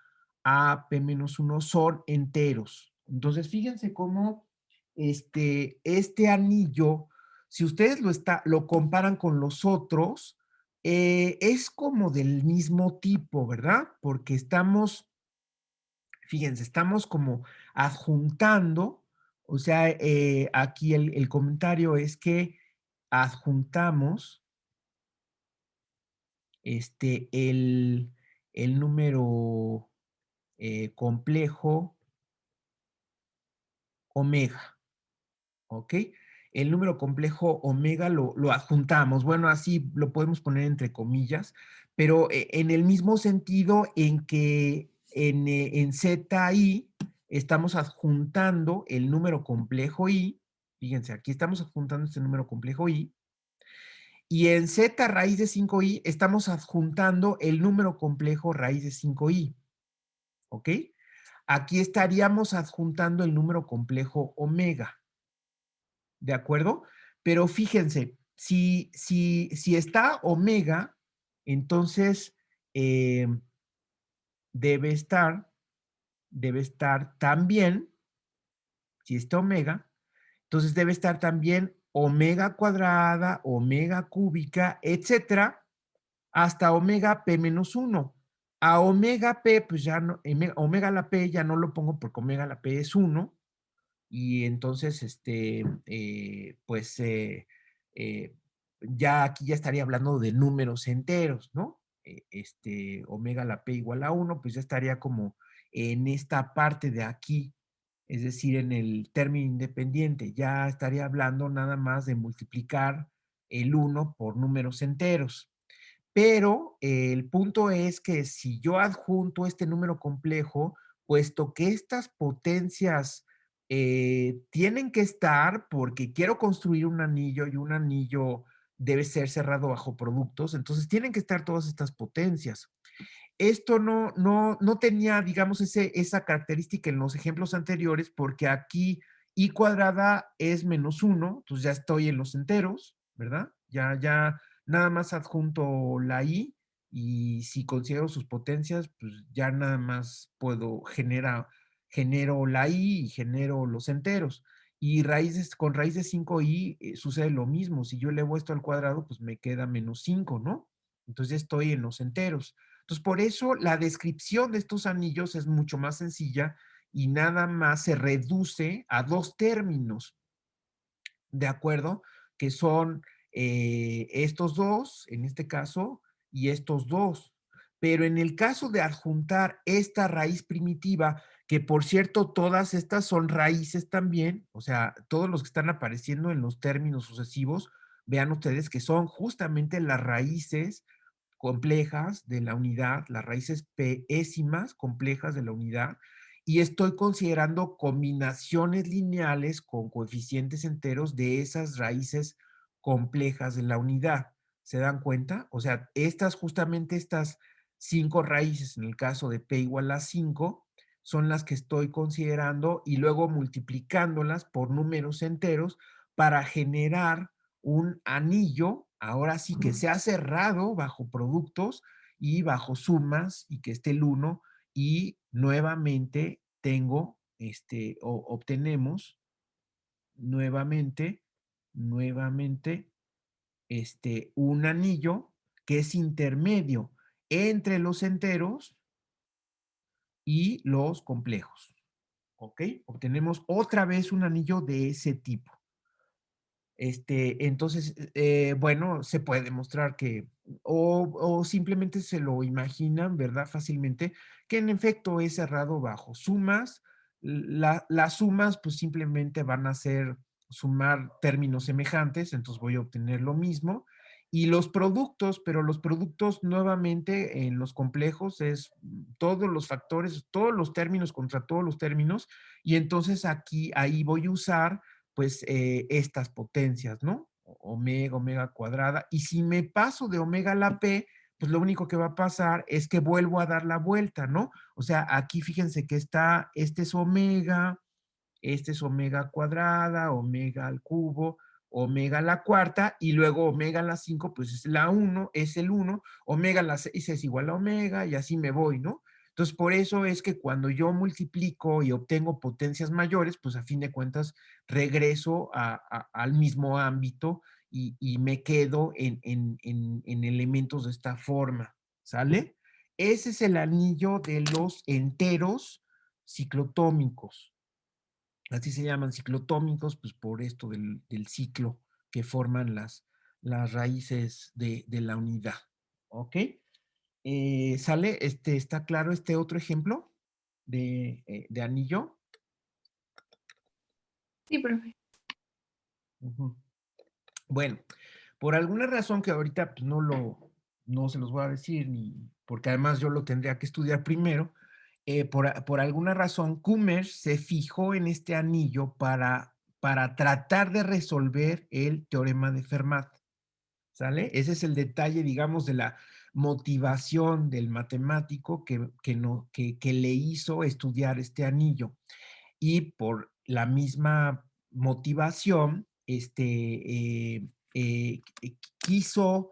AP menos 1 son enteros. Entonces, fíjense cómo este anillo, si ustedes lo comparan con los otros, es como del mismo tipo, ¿verdad? Porque fíjense, estamos como adjuntando, o sea, aquí el comentario es que adjuntamos el número complejo omega. ¿Ok? El número complejo omega lo adjuntamos. Bueno, así lo podemos poner entre comillas, pero en el mismo sentido en que en ZI estamos adjuntando el número complejo I. Fíjense, aquí estamos adjuntando este número complejo I. Y en Z raíz de 5i estamos adjuntando el número complejo raíz de 5i. ¿Ok? Aquí estaríamos adjuntando el número complejo omega. ¿De acuerdo? Pero fíjense, si está omega, entonces eh, debe estar, también, si está omega, entonces debe estar también omega cuadrada, omega cúbica, etcétera, hasta omega p menos 1. A omega p, pues ya no, omega la p ya no lo pongo porque omega la p es 1, y entonces, pues, ya aquí ya estaría hablando de números enteros, ¿no? Omega la p igual a 1, pues ya estaría como en esta parte de aquí, es decir, en el término independiente, ya estaría hablando nada más de multiplicar el 1 por números enteros. Pero el punto es que si yo adjunto este número complejo, puesto que estas potencias tienen que estar porque quiero construir un anillo y un anillo debe ser cerrado bajo productos, entonces tienen que estar todas estas potencias. Esto no tenía, digamos, esa característica en los ejemplos anteriores porque aquí I cuadrada es -1, entonces ya estoy en los enteros, ¿verdad? Ya nada más adjunto la I y si considero sus potencias, pues ya nada más genero la I y genero los enteros. Y con raíz de 5i sucede lo mismo. Si yo elevo esto al cuadrado, pues me queda -5, ¿no? Entonces ya estoy en los enteros. Entonces, por eso la descripción de estos anillos es mucho más sencilla y nada más se reduce a dos términos, ¿de acuerdo? Que son estos dos, en este caso, y estos dos. Pero en el caso de adjuntar esta raíz primitiva, que por cierto, todas estas son raíces también, o sea, todos los que están apareciendo en los términos sucesivos, vean ustedes que son justamente las raíces complejas de la unidad, las raíces pésimas complejas de la unidad, y estoy considerando combinaciones lineales con coeficientes enteros de esas raíces complejas de la unidad. ¿Se dan cuenta? O sea, justamente estas 5 raíces, en el caso de p igual a 5, son las que estoy considerando y luego multiplicándolas por números enteros para generar un anillo, ahora sí que sea cerrado bajo productos y bajo sumas y que esté el 1 y nuevamente obtenemos nuevamente, un anillo que es intermedio entre los enteros y los complejos, ¿ok? Obtenemos otra vez un anillo de ese tipo. Entonces, bueno, se puede demostrar que, o simplemente se lo imaginan, ¿verdad? Fácilmente, que en efecto es cerrado bajo sumas. Las sumas, pues simplemente van a ser sumar términos semejantes, entonces voy a obtener lo mismo. Y los productos, pero los productos nuevamente en los complejos es todos los factores, todos los términos contra todos los términos, y entonces ahí voy a usar pues estas potencias, ¿no? Omega, omega cuadrada. Y si me paso de omega a la p, pues lo único que va a pasar es que vuelvo a dar la vuelta, ¿no? O sea, aquí fíjense que este es omega cuadrada, omega al cubo, omega a la cuarta, y luego omega a la 5, pues es la 1, es el 1, omega a la 6 es igual a omega, y así me voy, ¿no? Entonces, por eso es que cuando yo multiplico y obtengo potencias mayores, pues a fin de cuentas regreso al mismo ámbito y me quedo en elementos de esta forma, ¿sale? Ese es el anillo de los enteros ciclotómicos. Así se llaman ciclotómicos, pues por esto del ciclo que forman las raíces de la unidad. ¿Ok? ¿Sale? ¿Está claro este otro ejemplo de anillo?
Sí, profe.
Ujú. Bueno, por alguna razón que ahorita pues, no se los voy a decir, porque además yo lo tendría que estudiar primero, por alguna razón, Kummer se fijó en este anillo para tratar de resolver el teorema de Fermat, ¿sale? Ese es el detalle, digamos, de la motivación del matemático que le hizo estudiar este anillo. Y por la misma motivación, quiso,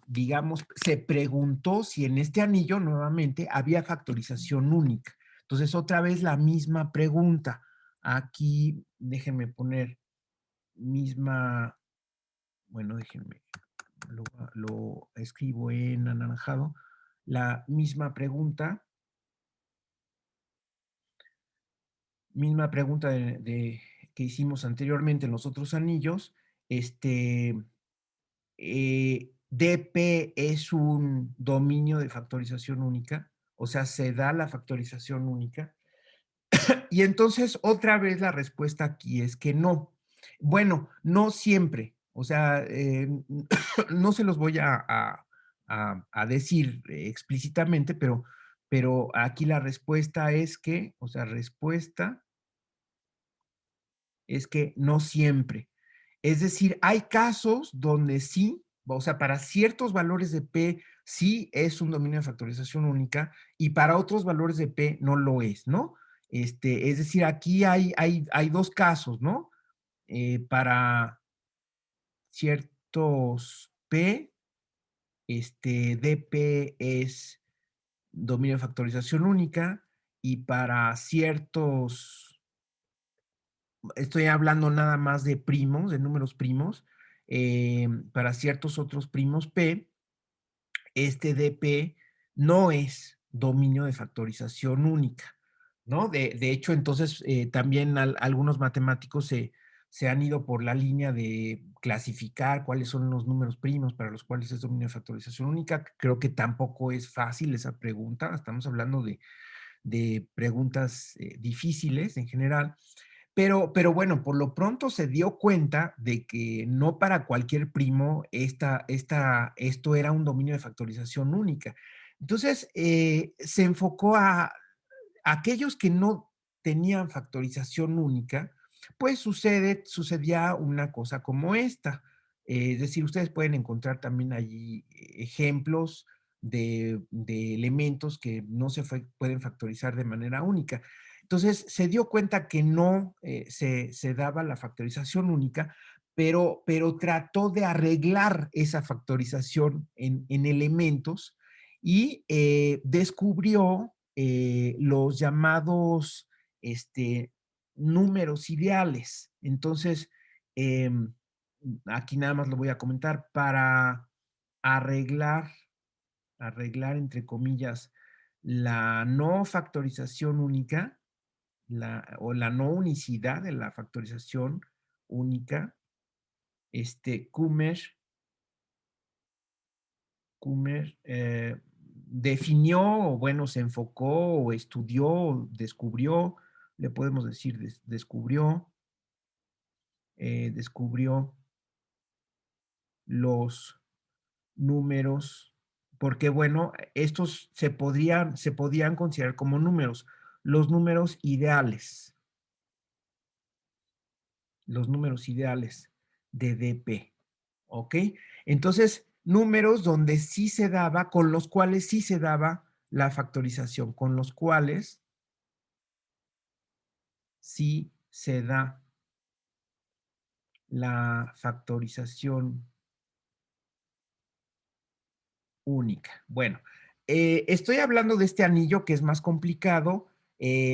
digamos, se preguntó si en este anillo nuevamente había factorización única. Entonces, otra vez la misma pregunta. Aquí, déjenme poner misma, bueno, déjenme, lo escribo en anaranjado. La misma pregunta que hicimos anteriormente en los otros anillos, DP es un dominio de factorización única, o sea, se da la factorización única. Y entonces, otra vez la respuesta aquí es que no. Bueno, no siempre, o sea, no se los voy a decir explícitamente, pero aquí la respuesta es que, o sea, respuesta es que no siempre. Es decir, hay casos donde sí, o sea, para ciertos valores de P sí es un dominio de factorización única y para otros valores de P no lo es, ¿no? Es decir, aquí hay dos casos, ¿no? Para ciertos P, DP es dominio de factorización única, y para ciertos, estoy hablando nada más de primos, de números primos, para ciertos otros primos P, este DP no es dominio de factorización única, ¿no? De hecho, entonces, también algunos matemáticos se han ido por la línea de clasificar cuáles son los números primos para los cuales es dominio de factorización única. Creo que tampoco es fácil esa pregunta. Estamos hablando de preguntas difíciles en general. Pero bueno, por lo pronto se dio cuenta de que no para cualquier primo esto era un dominio de factorización única. Entonces, se enfocó a aquellos que no tenían factorización única, pues sucedía una cosa como esta. Es decir, ustedes pueden encontrar también allí ejemplos de elementos que no pueden factorizar de manera única. Entonces, se dio cuenta que no se daba la factorización única, pero trató de arreglar esa factorización en elementos y descubrió los llamados números ideales. Entonces, aquí nada más lo voy a comentar para arreglar, entre comillas, la no factorización única, o la no unicidad de la factorización única. Kummer definió, o bueno, se enfocó, o estudió, o descubrió, le podemos decir, descubrió los números, porque bueno, estos se podían considerar como números, los números ideales de DP, ¿ok? Entonces, números donde sí se daba, con los cuales sí se daba la factorización, con los cuales sí se da la factorización única. Bueno, estoy hablando de este anillo que es más complicado,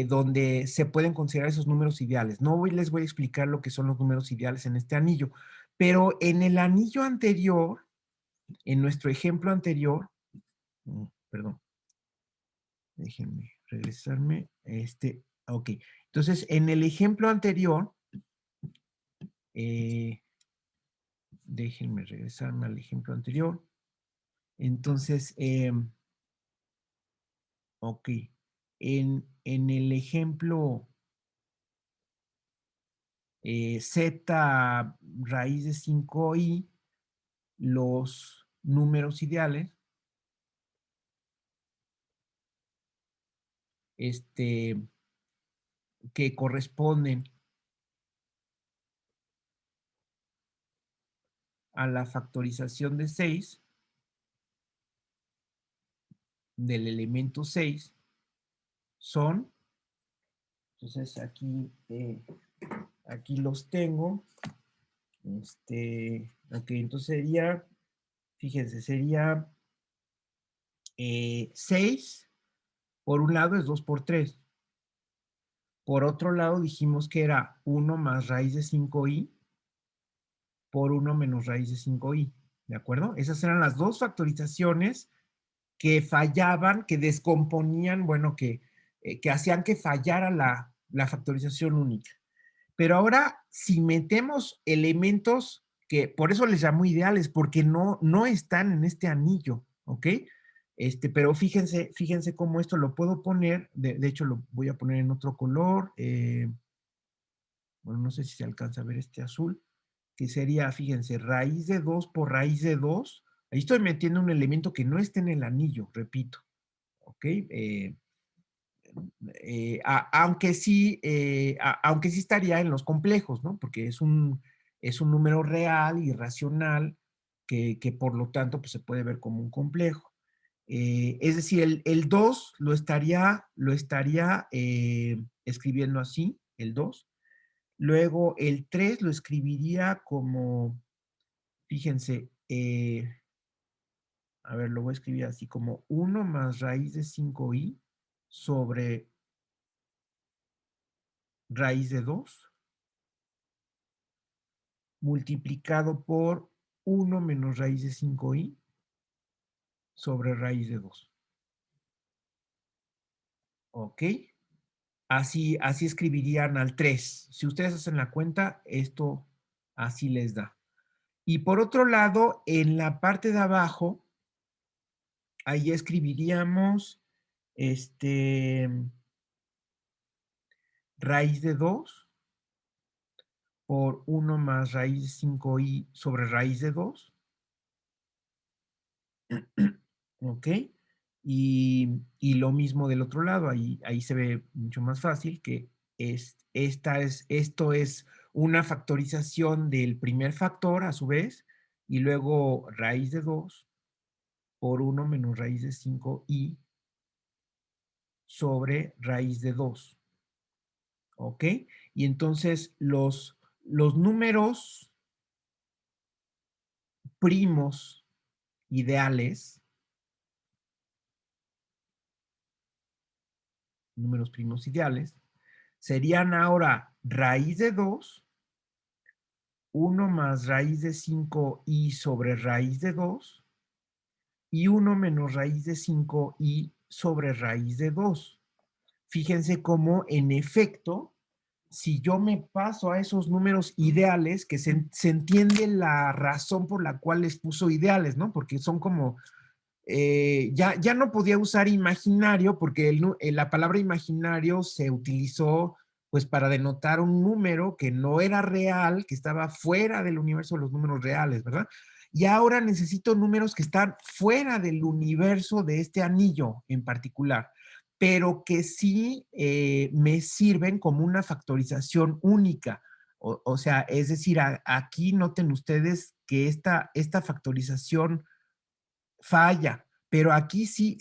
donde se pueden considerar esos números ideales. No les voy a explicar lo que son los números ideales en este anillo, pero en el anillo anterior, en nuestro ejemplo anterior, perdón, déjenme regresarme, ok. Entonces, en el ejemplo anterior, déjenme regresarme al ejemplo anterior. Entonces, ok, en el ejemplo z raíz de 5i, los números ideales, que corresponden a la factorización de 6 del elemento 6 son, entonces aquí los tengo, ok, entonces sería, fíjense, sería 6, por un lado es 2 por 3, por otro lado dijimos que era 1 más raíz de 5i por 1 menos raíz de 5i, ¿de acuerdo? Esas eran las dos factorizaciones que fallaban, que descomponían, bueno, que hacían que fallara la factorización única. Pero ahora, si metemos elementos que, por eso les llamo ideales, porque no están en este anillo, ¿ok? Pero fíjense cómo esto lo puedo poner, de hecho lo voy a poner en otro color, bueno, no sé si se alcanza a ver este azul, que sería, fíjense, raíz de 2 por raíz de 2. Ahí estoy metiendo un elemento que no está en el anillo, repito, ¿ok? Aunque sí estaría en los complejos, ¿no? Porque es un número real y racional que por lo tanto pues, se puede ver como un complejo. Es decir, el 2 lo estaría escribiendo así, el 2. Luego el 3 lo escribiría como, fíjense, a ver, lo voy a escribir así como 1 más raíz de 5i sobre raíz de 2 multiplicado por 1 menos raíz de 5i sobre raíz de 2. ¿Ok? Así escribirían al 3. Si ustedes hacen la cuenta, esto así les da. Y por otro lado, en la parte de abajo, ahí escribiríamos raíz de 2 por 1 más raíz de 5i sobre raíz de 2. ¿Ok? Y lo mismo del otro lado, ahí se ve mucho más fácil que esto es una factorización del primer factor a su vez, y luego raíz de 2 por 1 menos raíz de 5i sobre raíz de 2. ¿Ok? Y entonces los números primos ideales, serían ahora raíz de 2, 1 más raíz de 5i sobre raíz de 2 y 1 menos raíz de 5i sobre raíz de 2. Fíjense cómo en efecto, si yo me paso a esos números ideales, que se entiende la razón por la cual les puso ideales, ¿no? Porque son como, ya no podía usar imaginario porque la palabra imaginario se utilizó pues para denotar un número que no era real, que estaba fuera del universo de los números reales, ¿verdad? Y ahora necesito números que están fuera del universo de este anillo en particular, pero que sí me sirven como una factorización única. O sea, es decir, aquí noten ustedes que esta factorización falla, pero aquí sí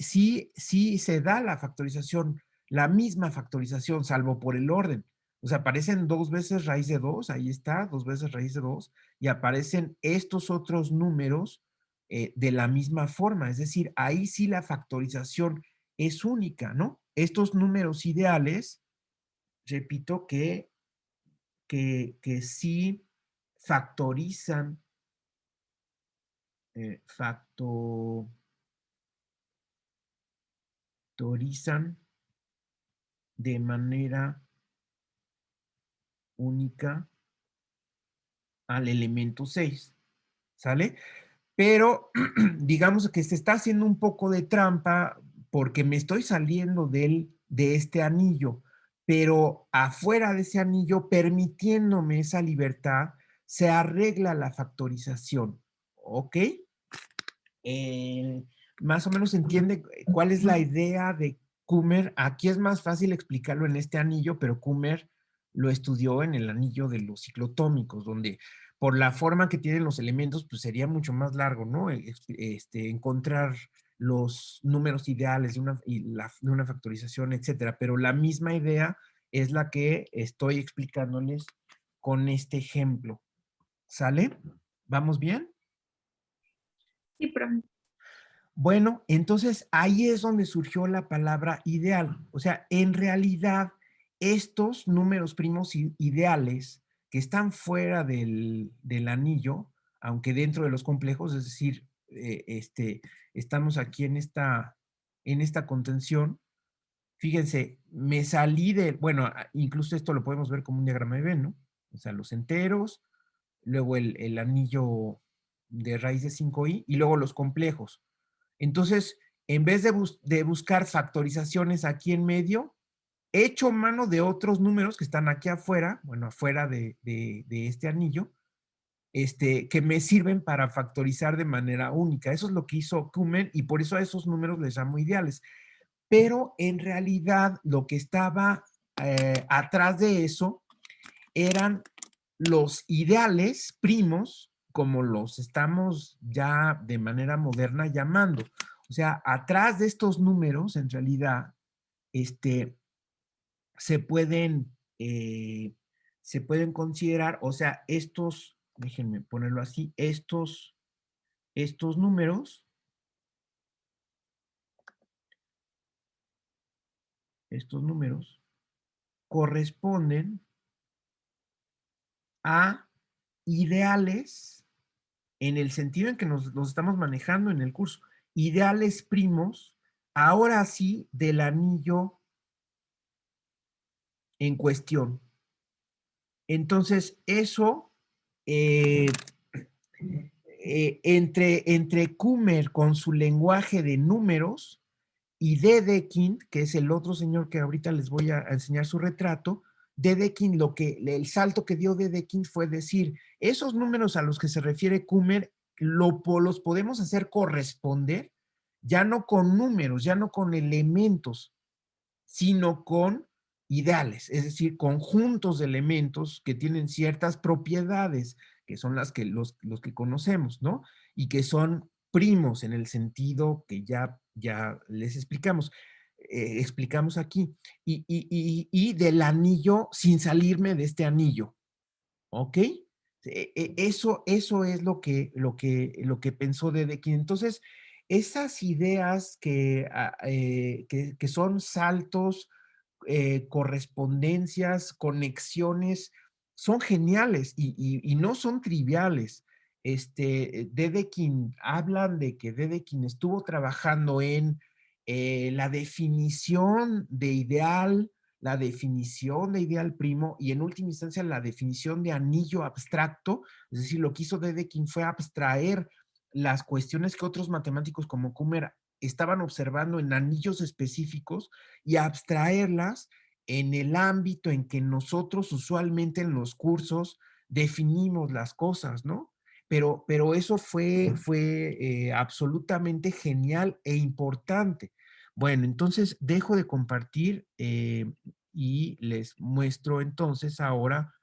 se da la factorización, la misma factorización, salvo por el orden. O sea, aparecen 2 veces raíz de 2, ahí está, 2 veces raíz de 2, y aparecen estos otros números de la misma forma. Es decir, ahí sí la factorización es única, ¿no? Estos números ideales, repito, que sí factorizan, factorizan de manera única al elemento 6, ¿sale? Pero digamos que se está haciendo un poco de trampa porque me estoy saliendo de este anillo, pero afuera de ese anillo, permitiéndome esa libertad, se arregla la factorización, ¿ok? Eh, Más o menos entiende cuál es la idea de Kummer. Aquí es más fácil explicarlo en este anillo, pero Kummer lo estudió en el anillo de los ciclotómicos, donde por la forma que tienen los elementos, pues sería mucho más largo, ¿no? Encontrar los números ideales de una factorización, etcétera. Pero la misma idea es la que estoy explicándoles con este ejemplo. ¿Sale? ¿Vamos bien?
Sí, profe.
Bueno, entonces ahí es donde surgió la palabra ideal. O sea, en realidad, estos números primos ideales que están fuera del anillo, aunque dentro de los complejos, es decir, estamos aquí en esta contención. Fíjense, me salí bueno, incluso esto lo podemos ver como un diagrama de Venn, ¿no? O sea, los enteros, luego el anillo de raíz de 5i y luego los complejos. Entonces, en vez de buscar factorizaciones aquí en medio, he hecho mano de otros números que están aquí afuera, bueno, afuera de este anillo, que me sirven para factorizar de manera única. Eso es lo que hizo Kummer y por eso a esos números les llamo ideales. Pero en realidad lo que estaba atrás de eso eran los ideales primos, como los estamos ya de manera moderna llamando. O sea, atrás de estos números, en realidad, se pueden, se pueden considerar, o sea, estos, déjenme ponerlo así, estos números corresponden a ideales en el sentido en que nos estamos manejando en el curso. Ideales primos, ahora sí, del anillo en cuestión. Entonces, eso, eh, entre Kummer con su lenguaje de números y Dedekind, que es el otro señor que ahorita les voy a enseñar su retrato, Dedekind, el salto que dio Dedekind fue decir, esos números a los que se refiere Kummer los podemos hacer corresponder ya no con números, ya no con elementos, sino con ideales, es decir, conjuntos de elementos que tienen ciertas propiedades, que son las que los que conocemos, ¿no? Y que son primos en el sentido que ya les explicamos aquí. Y del anillo sin salirme de este anillo, ¿ok? Eso es lo que pensó Dedekind. Entonces, esas ideas que son saltos, correspondencias, conexiones, son geniales y no son triviales. Dedekind, hablan de que Dedekind estuvo trabajando en la definición de ideal, la definición de ideal primo y en última instancia la definición de anillo abstracto, es decir, lo que hizo Dedekind fue abstraer las cuestiones que otros matemáticos como Kummer estaban observando en anillos específicos y abstraerlas en el ámbito en que nosotros usualmente en los cursos definimos las cosas, ¿no? Pero eso fue absolutamente genial e importante. Bueno, entonces dejo de compartir y les muestro entonces ahora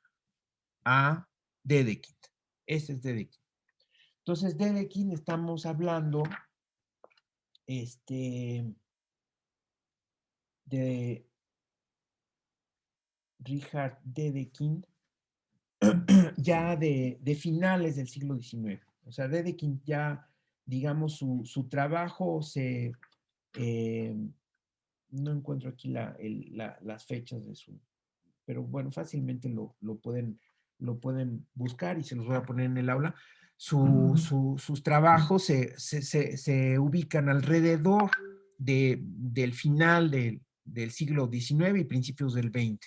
a Dedekind. Este es Dedekind. Entonces, Dedekind estamos hablando de Richard Dedekind, ya de finales del siglo XIX. O sea, Dedekind ya, digamos, su trabajo no encuentro aquí las fechas de su, pero bueno, fácilmente lo pueden buscar y se los voy a poner en el aula. Sus trabajos se ubican alrededor del final del siglo XIX y principios del XX.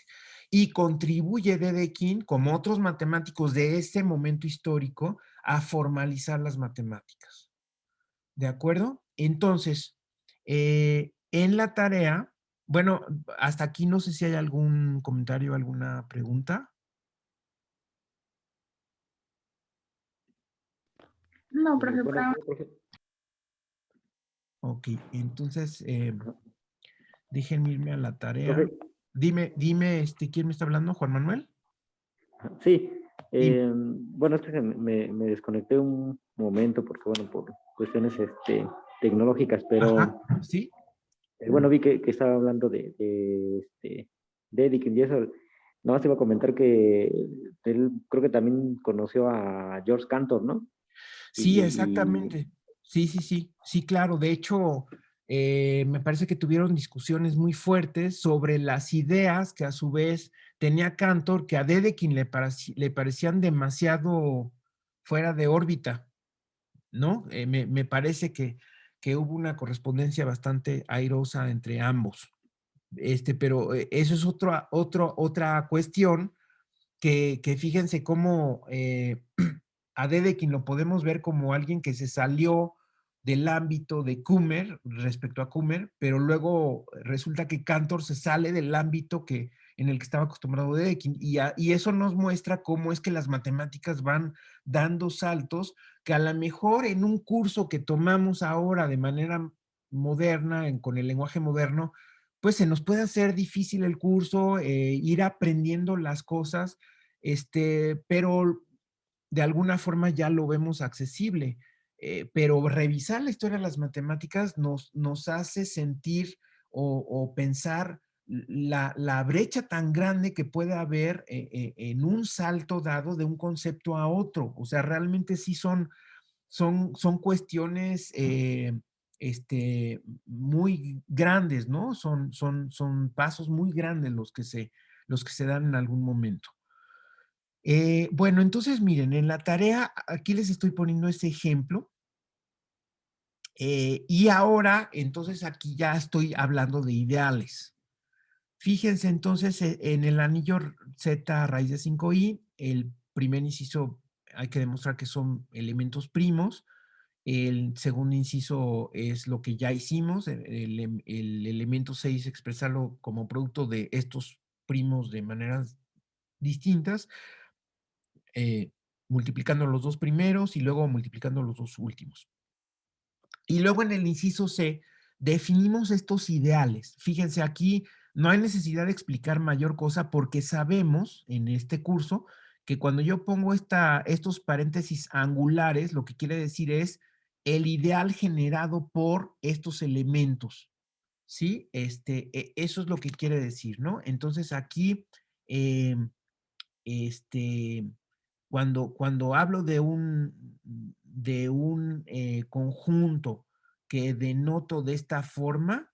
Y contribuye Dedekind, como otros matemáticos de este momento histórico, a formalizar las matemáticas. ¿De acuerdo? Entonces, en la tarea, bueno, hasta aquí no sé si hay algún comentario, alguna pregunta.
No, profe,
Bueno, profe.
Ok, entonces, déjenme irme a la tarea.
Profe,
Dime, ¿quién me está hablando? ¿Juan Manuel?
sí,
Dime.
bueno, es que me desconecté un momento porque, bueno, por cuestiones tecnológicas,
Ajá,
pero
¿sí?
bueno, vi que estaba hablando de Dedekind y eso. Nada más te iba a comentar que él creo que también conoció a George Cantor, ¿no?
Sí,
Y
exactamente. Sí, sí, sí, sí, claro. De hecho, me parece que tuvieron discusiones muy fuertes sobre las ideas que a su vez tenía Cantor, que a Dedekind le parecían demasiado fuera de órbita, ¿no? Me parece que hubo una correspondencia bastante airosa entre ambos. Pero eso es otra cuestión que fíjense cómo a Dedekind lo podemos ver como alguien que se salió del ámbito de Kummer respecto a Kummer, pero luego resulta que Cantor se sale del ámbito en el que estaba acostumbrado Dedekind y eso nos muestra cómo es que las matemáticas van dando saltos que a lo mejor en un curso que tomamos ahora de manera moderna, con el lenguaje moderno, pues se nos puede hacer difícil el curso, ir aprendiendo las cosas, pero de alguna forma ya lo vemos accesible. pero revisar la historia de las matemáticas nos hace sentir o pensar la brecha tan grande que puede haber en un salto dado de un concepto a otro. O sea, realmente sí son cuestiones muy grandes, ¿no? Son pasos muy grandes los que se dan en algún momento. Bueno, entonces miren, en la tarea, aquí les estoy poniendo ese ejemplo. Y ahora, entonces aquí ya estoy hablando de ideales. Fíjense entonces en el anillo Z raíz de 5i, el primer inciso hay que demostrar que son elementos primos. El segundo inciso es lo que ya hicimos, el elemento 6 expresarlo como producto de estos primos de maneras distintas, multiplicando los dos primeros y luego multiplicando los dos últimos. Y luego en el inciso C definimos estos ideales. Fíjense aquí, no hay necesidad de explicar mayor cosa porque sabemos en este curso que cuando yo pongo estos paréntesis angulares, lo que quiere decir es el ideal generado por estos elementos, ¿sí? Eso es lo que quiere decir, ¿no? Entonces aquí, eh, este, cuando hablo de un conjunto que denoto de esta forma,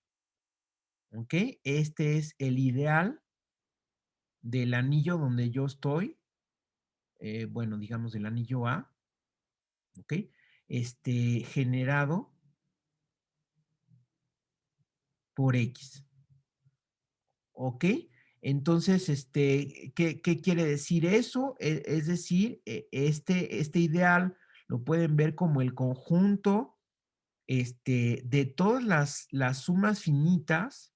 ¿ok? Este es el ideal del anillo donde yo estoy, bueno, digamos del anillo A, ¿ok? Generado por X, ¿ok? Entonces, ¿qué quiere decir eso? Es decir, este ideal lo pueden ver como el conjunto de todas las sumas finitas,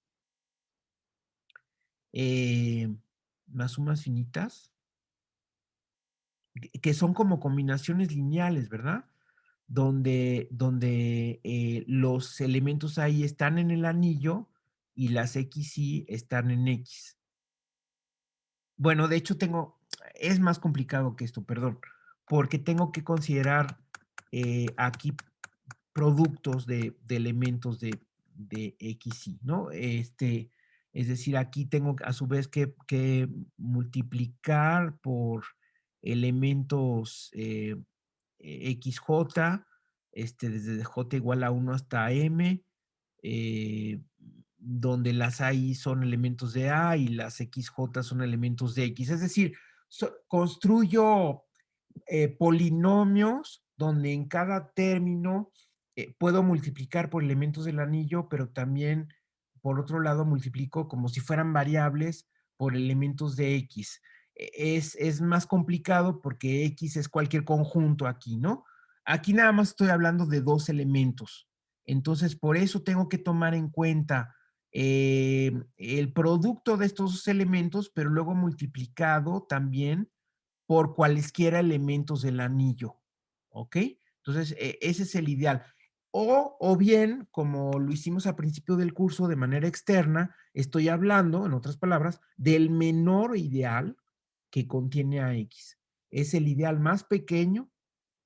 eh, las sumas finitas, que son como combinaciones lineales, ¿verdad? Donde los elementos ahí están en el anillo y las X y están en X. Bueno, de hecho es más complicado que esto, perdón, porque tengo que considerar aquí productos de elementos de X y, ¿no? Es decir, aquí tengo a su vez que multiplicar por elementos XJ, desde J igual a 1 hasta M, eh, donde las AI son elementos de A y las XJ son elementos de X. Es decir, construyo polinomios donde en cada término puedo multiplicar por elementos del anillo, pero también, por otro lado, multiplico como si fueran variables por elementos de X. Es más complicado porque X es cualquier conjunto aquí, ¿no? Aquí nada más estoy hablando de dos elementos. Entonces, por eso tengo que tomar en cuenta el producto de estos dos elementos, pero luego multiplicado también por cualesquiera elementos del anillo, ¿ok? Entonces, ese es el ideal. O bien, como lo hicimos al principio del curso de manera externa, estoy hablando, en otras palabras, del menor ideal que contiene a X. Es el ideal más pequeño,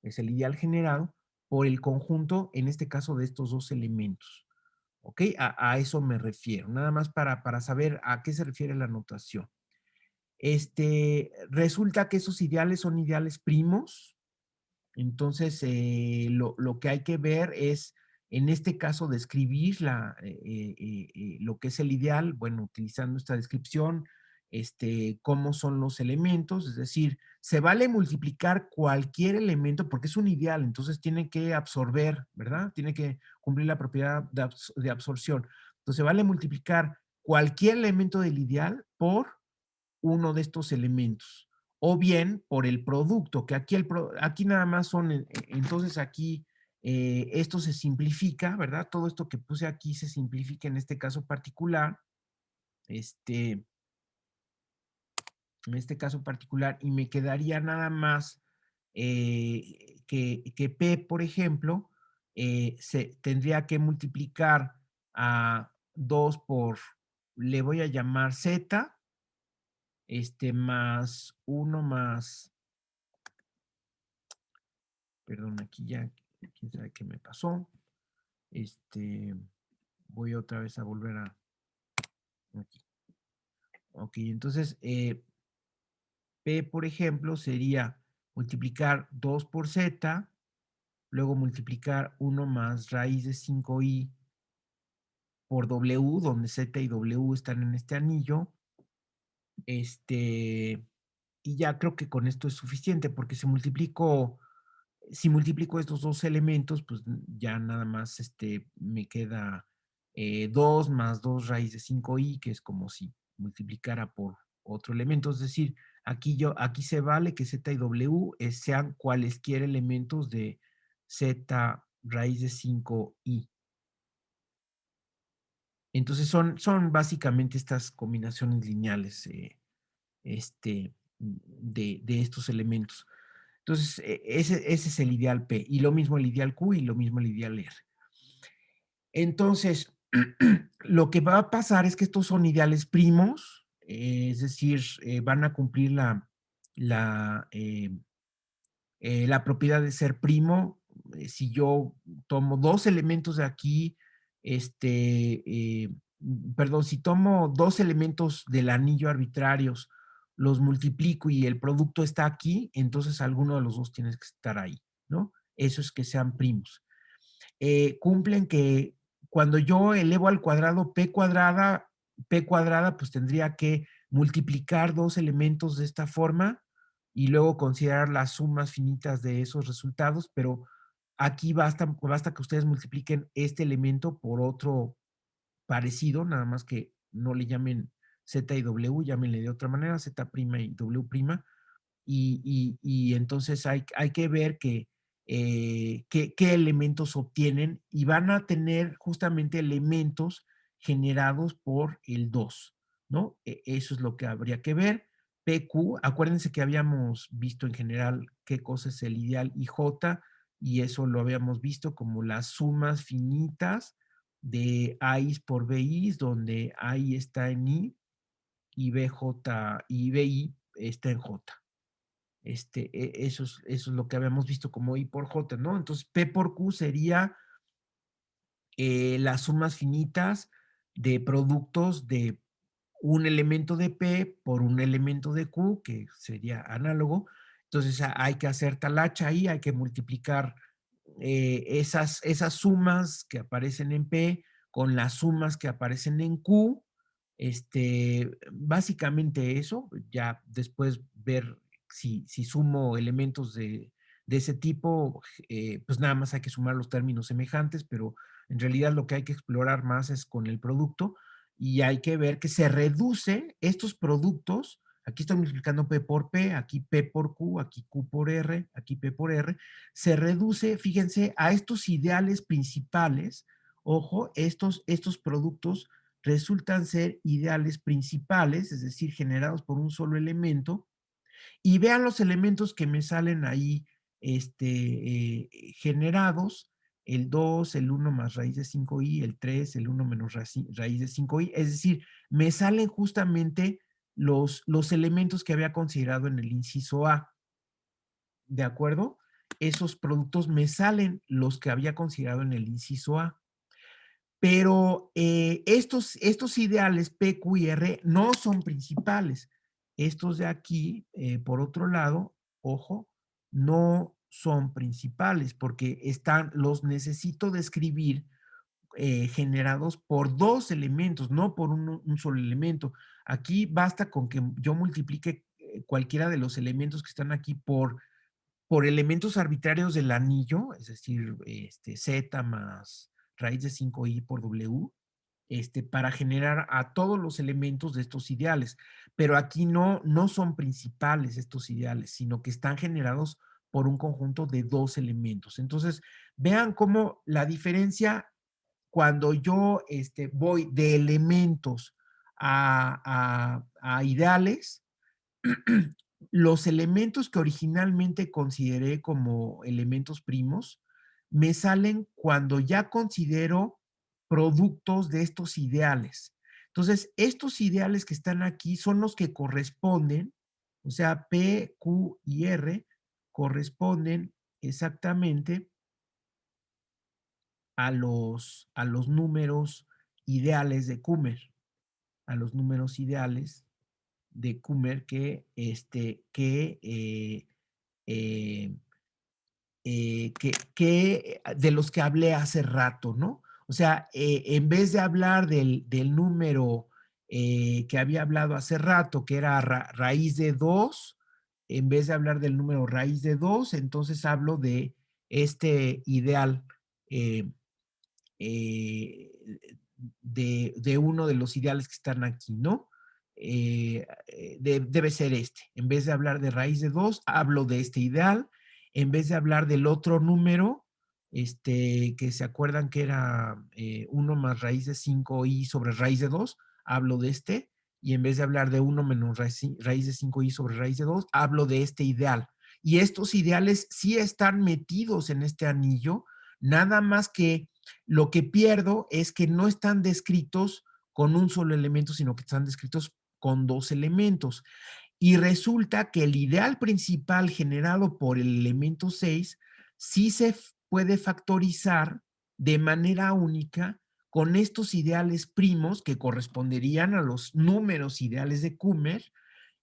es el ideal generado por el conjunto, en este caso, de estos dos elementos. ¿Ok? A eso me refiero, nada más para saber a qué se refiere la notación. Resulta que esos ideales son ideales primos, entonces lo que hay que ver es, en este caso, describir lo que es el ideal, bueno, utilizando esta descripción, cómo son los elementos, es decir, se vale multiplicar cualquier elemento porque es un ideal, entonces tiene que absorber, ¿verdad? Tiene que cumplir la propiedad de absorción. Entonces, se vale multiplicar cualquier elemento del ideal por uno de estos elementos, o bien por el producto, que aquí nada más son, entonces aquí esto se simplifica, ¿verdad? Todo esto que puse aquí se simplifica en este caso particular, en este caso particular, y me quedaría nada más que P, por ejemplo, se tendría que multiplicar a 2 por, le voy a llamar Z, más 1 más, perdón, aquí ya, quién sabe qué me pasó. Voy otra vez a volver a... Aquí. Ok, entonces, P, por ejemplo, sería multiplicar 2 por Z, luego multiplicar 1 más raíz de 5i por W, donde Z y W están en este anillo. Y ya creo que con esto es suficiente, porque si multiplico estos dos elementos, pues ya nada más me queda 2 más 2 raíz de 5i, que es como si multiplicara por otro elemento. Es decir, aquí se vale que Z y W sean cualesquiera elementos de Z raíz de 5i. Entonces son básicamente estas combinaciones lineales de estos elementos. Entonces, ese es el ideal P, y lo mismo el ideal Q, y lo mismo el ideal R. Entonces, lo que va a pasar es que estos son ideales primos, es decir, van a cumplir la propiedad de ser primo. Si yo tomo dos elementos de aquí, perdón, si tomo dos elementos del anillo arbitrarios, los multiplico y el producto está aquí, entonces alguno de los dos tiene que estar ahí, ¿no? Eso es que sean primos. Cumplen que cuando yo elevo al cuadrado P cuadrada, pues tendría que multiplicar dos elementos de esta forma y luego considerar las sumas finitas de esos resultados, pero aquí basta que ustedes multipliquen este elemento por otro parecido, nada más que no le llamen Z y W, llámenle de otra manera, Z' y W', y entonces hay que ver qué elementos obtienen, y van a tener justamente elementos generados por el 2, ¿no? Eso es lo que habría que ver. PQ, acuérdense que habíamos visto en general qué cosa es el ideal IJ, y eso lo habíamos visto como las sumas finitas de A's por B's, donde I está en I y BJ y BI está en J. Eso es lo que habíamos visto como I por J, ¿no? Entonces, P por Q sería las sumas finitas de productos de un elemento de P por un elemento de Q, que sería análogo. Entonces, hay que hacer talacha ahí, hay que multiplicar esas sumas que aparecen en P con las sumas que aparecen en Q. Básicamente eso, ya después ver si sumo elementos de ese tipo, pues nada más hay que sumar los términos semejantes, pero en realidad lo que hay que explorar más es con el producto, y hay que ver que se reduce estos productos. Aquí estoy multiplicando P por P, aquí P por Q, aquí Q por R, aquí P por R. Se reduce, fíjense, a estos ideales principales. Ojo, estos productos resultan ser ideales principales, es decir, generados por un solo elemento. Y vean los elementos que me salen ahí generados: el 2, el 1 más raíz de 5i, el 3, el 1 menos raíz de 5i. Es decir, me salen justamente los elementos que había considerado en el inciso A. ¿De acuerdo? Esos productos me salen los que había considerado en el inciso A. Pero estos ideales P, Q y R no son principales. Estos de aquí, por otro lado, ojo, no son principales, porque los necesito describir generados por dos elementos, no por un solo elemento. Aquí basta con que yo multiplique cualquiera de los elementos que están aquí por elementos arbitrarios del anillo, es decir, Z más raíz de 5i por W, para generar a todos los elementos de estos ideales. Pero aquí no son principales estos ideales, sino que están generados por un conjunto de dos elementos. Entonces, vean cómo la diferencia cuando yo voy de elementos a ideales. Los elementos que originalmente consideré como elementos primos me salen cuando ya considero productos de estos ideales. Entonces, estos ideales que están aquí son los que corresponden, o sea, P, Q y R corresponden exactamente a los números ideales de Kummer, a los números ideales de Kummer de los que hablé hace rato, ¿no? O sea, en vez de hablar del número que había hablado hace rato, que era raíz de 2, en vez de hablar del número raíz de 2, entonces hablo de este ideal eh, eh, de uno de los ideales que están aquí, ¿no? Debe ser este. En vez de hablar de raíz de 2, hablo de este ideal. En vez de hablar del otro número, que se acuerdan que era 1 más raíz de 5i sobre raíz de 2, hablo de este. Y en vez de hablar de 1 menos raíz de 5i sobre raíz de 2, hablo de este ideal. Y estos ideales sí están metidos en este anillo, nada más que lo que pierdo es que no están descritos con un solo elemento, sino que están descritos con 2 elementos. Y resulta que el ideal principal generado por el elemento 6 sí se puede factorizar de manera única con estos ideales primos que corresponderían a los números ideales de Kummer,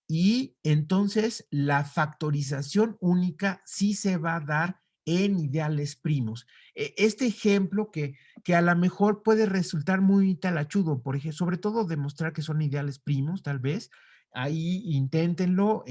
y entonces la factorización única sí se va a dar en ideales primos. Este ejemplo que a lo mejor puede resultar muy talachudo, por ejemplo, sobre todo demostrar que son ideales primos, tal vez, ahí inténtenlo,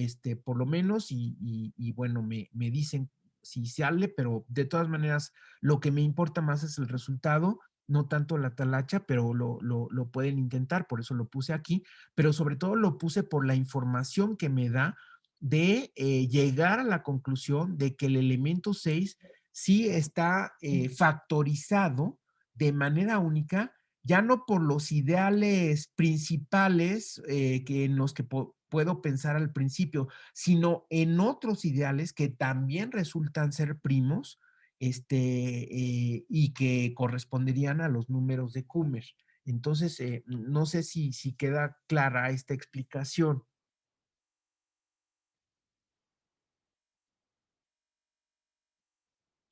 por lo menos, y bueno, me dicen si sale, pero de todas maneras, lo que me importa más es el resultado, no tanto la talacha, pero lo pueden intentar, por eso lo puse aquí, pero sobre todo lo puse por la información que me da de llegar a la conclusión de que el elemento 6 sí está factorizado de manera única, ya no por los ideales principales que en los que puedo pensar al principio, sino en otros ideales que también resultan ser primos, y que corresponderían a los números de Kummer. Entonces, no sé si queda clara esta explicación.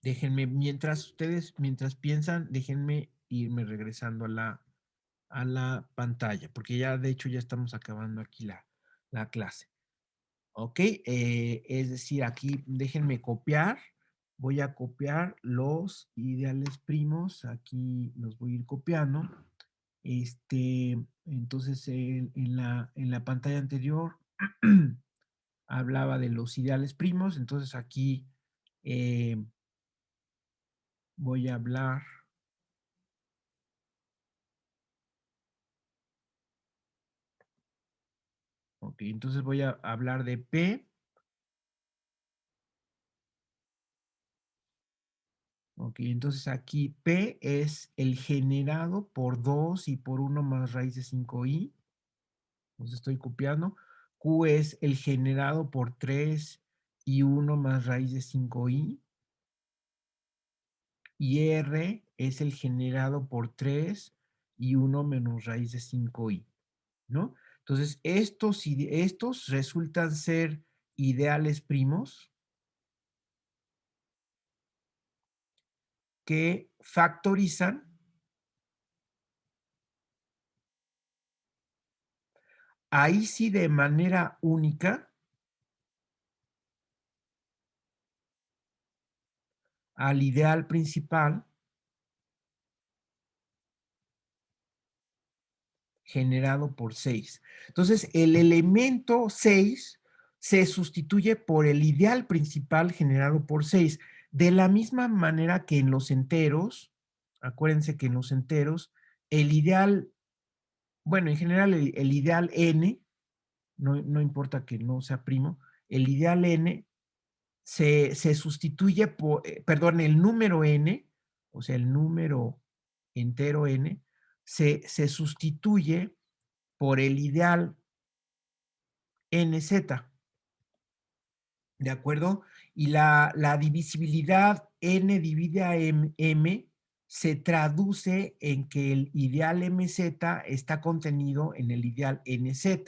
Déjenme, mientras piensan, déjenme irme regresando a la pantalla, porque ya, de hecho, ya estamos acabando aquí la clase. ¿Ok? Es decir, aquí déjenme copiar. Voy a copiar los ideales primos. Aquí los voy a ir copiando. Entonces, en la pantalla anterior hablaba de los ideales primos. Entonces, aquí voy a hablar. Ok, entonces voy a hablar de P. Ok, entonces aquí P es el generado por 2 y por 1 más raíz de 5i. Entonces estoy copiando. Q es el generado por 3 y 1 más raíz de 5i. Y R es el generado por 3 y 1 menos raíz de 5i, ¿no? Entonces, estos resultan ser ideales primos que factorizan ahí sí de manera única al ideal principal generado por 6. Entonces, el elemento 6 se sustituye por el ideal principal generado por 6. De la misma manera que en los enteros, acuérdense que en los enteros, el ideal, bueno, en general el ideal n, no importa que no sea primo, el ideal n se sustituye por, perdón, el número n, o sea, el número entero n, se sustituye por el ideal NZ, ¿de acuerdo? Y la divisibilidad n divide a m se traduce en que el ideal MZ está contenido en el ideal NZ,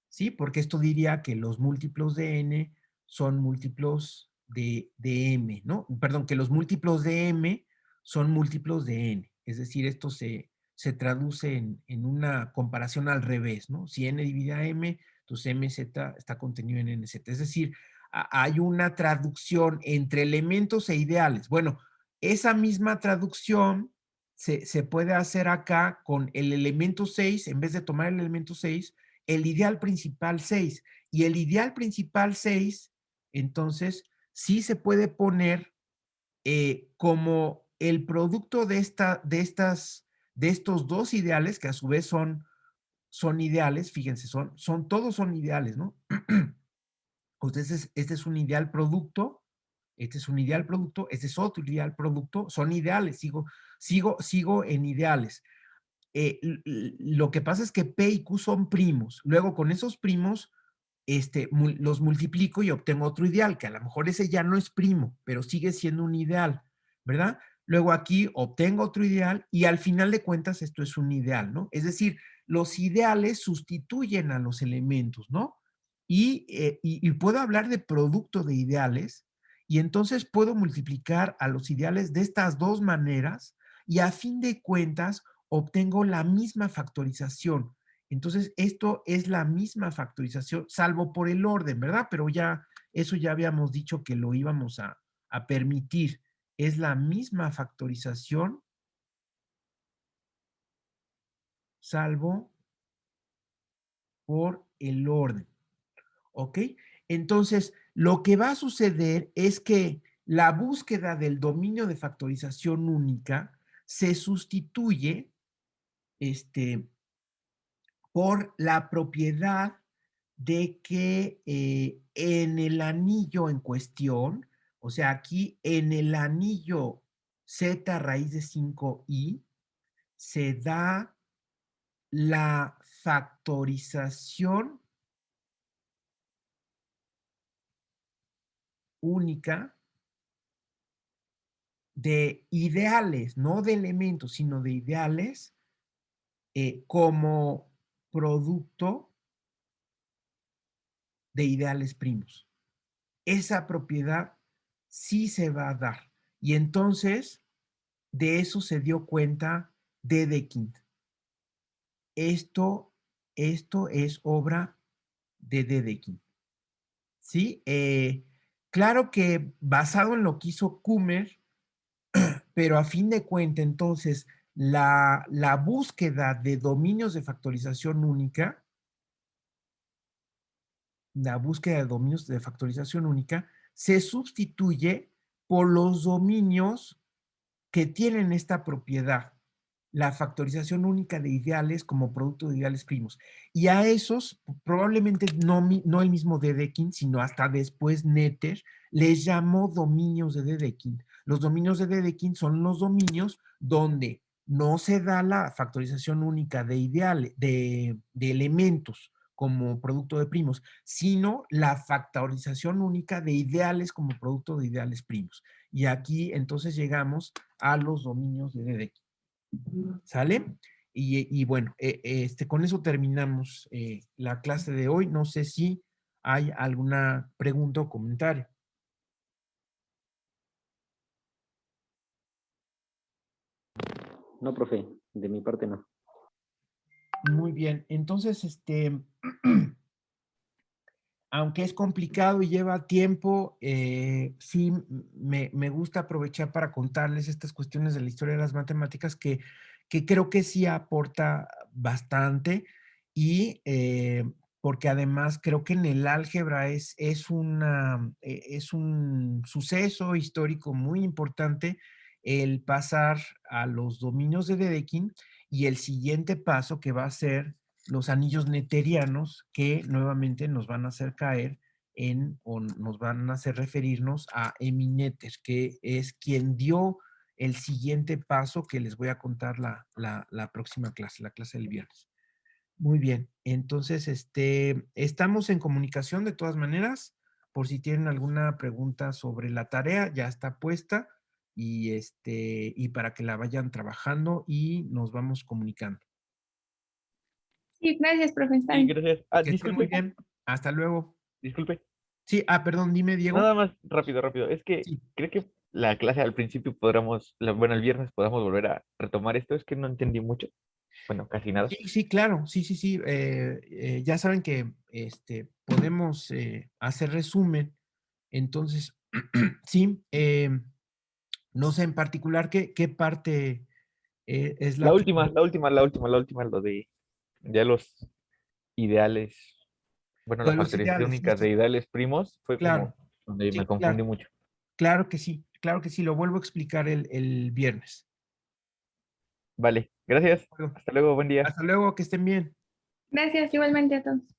¿sí? Porque esto diría que los múltiplos de n son múltiplos de m, ¿no? Perdón, que los múltiplos de m son múltiplos de n. Es decir, esto se traduce en una comparación al revés, ¿no? Si n divide a m, entonces mz está contenido en nz. Es decir, hay una traducción entre elementos e ideales. Bueno, esa misma traducción se puede hacer acá con el elemento 6, en vez de tomar el elemento 6, el ideal principal 6. Y el ideal principal 6, entonces, sí se puede poner como el producto de estos dos ideales, que a su vez son ideales, fíjense, todos son ideales, ¿no? Entonces, este es un ideal producto, este es un ideal producto, este es otro ideal producto, son ideales, sigo en ideales. Lo que pasa es que P y Q son primos. Luego, con esos primos, los multiplico y obtengo otro ideal, que a lo mejor ese ya no es primo, pero sigue siendo un ideal, ¿verdad? Luego aquí obtengo otro ideal y al final de cuentas esto es un ideal, ¿no? Es decir, los ideales sustituyen a los elementos, ¿no? Y puedo hablar de producto de ideales y entonces puedo multiplicar a los ideales de estas dos maneras y a fin de cuentas obtengo la misma factorización. Entonces, esto es la misma factorización, salvo por el orden, ¿verdad? Pero eso ya habíamos dicho que lo íbamos a permitir. Es la misma factorización, salvo por el orden. ¿Ok? Entonces, lo que va a suceder es que la búsqueda del dominio de factorización única se sustituye por la propiedad de que en el anillo en cuestión, o sea, aquí en el anillo z raíz de 5i, se da la factorización única de ideales, no de elementos, sino de ideales como producto de ideales primos. Esa propiedad sí se va a dar. Y entonces, de eso se dio cuenta Dedekind. Esto es obra de Dedekind. ¿Sí? Claro que basado en lo que hizo Kummer, pero a fin de cuentas, entonces, la búsqueda de dominios de factorización única, se sustituye por los dominios que tienen esta propiedad, la factorización única de ideales como producto de ideales primos. Y a esos, probablemente no el mismo Dedekind, sino hasta después Noether, les llamó dominios de Dedekind. Los dominios de Dedekind son los dominios donde no se da la factorización única de ideales, de elementos como producto de primos, sino la factorización única de ideales como producto de ideales primos. Y aquí entonces llegamos a los dominios de Dedekind. ¿Sale? Y bueno, con eso terminamos la clase de hoy. No sé si hay alguna pregunta o comentario.
No, profe, de mi parte no.
Muy bien. Entonces, aunque es complicado y lleva tiempo, sí me gusta aprovechar para contarles estas cuestiones de la historia de las matemáticas que creo que sí aporta bastante y porque además creo que en el álgebra es un suceso histórico muy importante el pasar a los dominios de Dedekind y el siguiente paso que va a ser los anillos noetherianos que nuevamente nos van a hacer caer o nos van a hacer referirnos a Noether, que es quien dio el siguiente paso que les voy a contar la próxima clase, la clase del viernes. Muy bien, entonces estamos en comunicación de todas maneras, por si tienen alguna pregunta sobre la tarea, ya está puesta y para que la vayan trabajando y nos vamos comunicando.
Sí, gracias, profe. Está
Sí,
bien.
gracias.
Que estén muy
Disculpe,
bien. Hasta luego.
disculpe.
Sí, perdón, dime, Diego.
Nada más rápido. Es que
Sí.
creo que la clase al principio bueno, el viernes podamos volver a retomar esto. Es que no entendí mucho. Bueno, casi nada.
Sí, sí, claro, sí, sí, sí. Ya saben que podemos hacer resumen. Entonces, sí, no sé en particular qué parte es
La
la que...
última, lo de ya los ideales, bueno,
Lo
las
de los
características
ideales, sí,
únicas de
sí,
ideales primos fue
claro,
como donde me
sí,
confundí
claro,
mucho.
claro que sí, lo vuelvo a explicar el viernes.
Vale, gracias.
Bueno,
Hasta luego, buen día.
hasta luego, que estén bien.
Gracias igualmente a todos.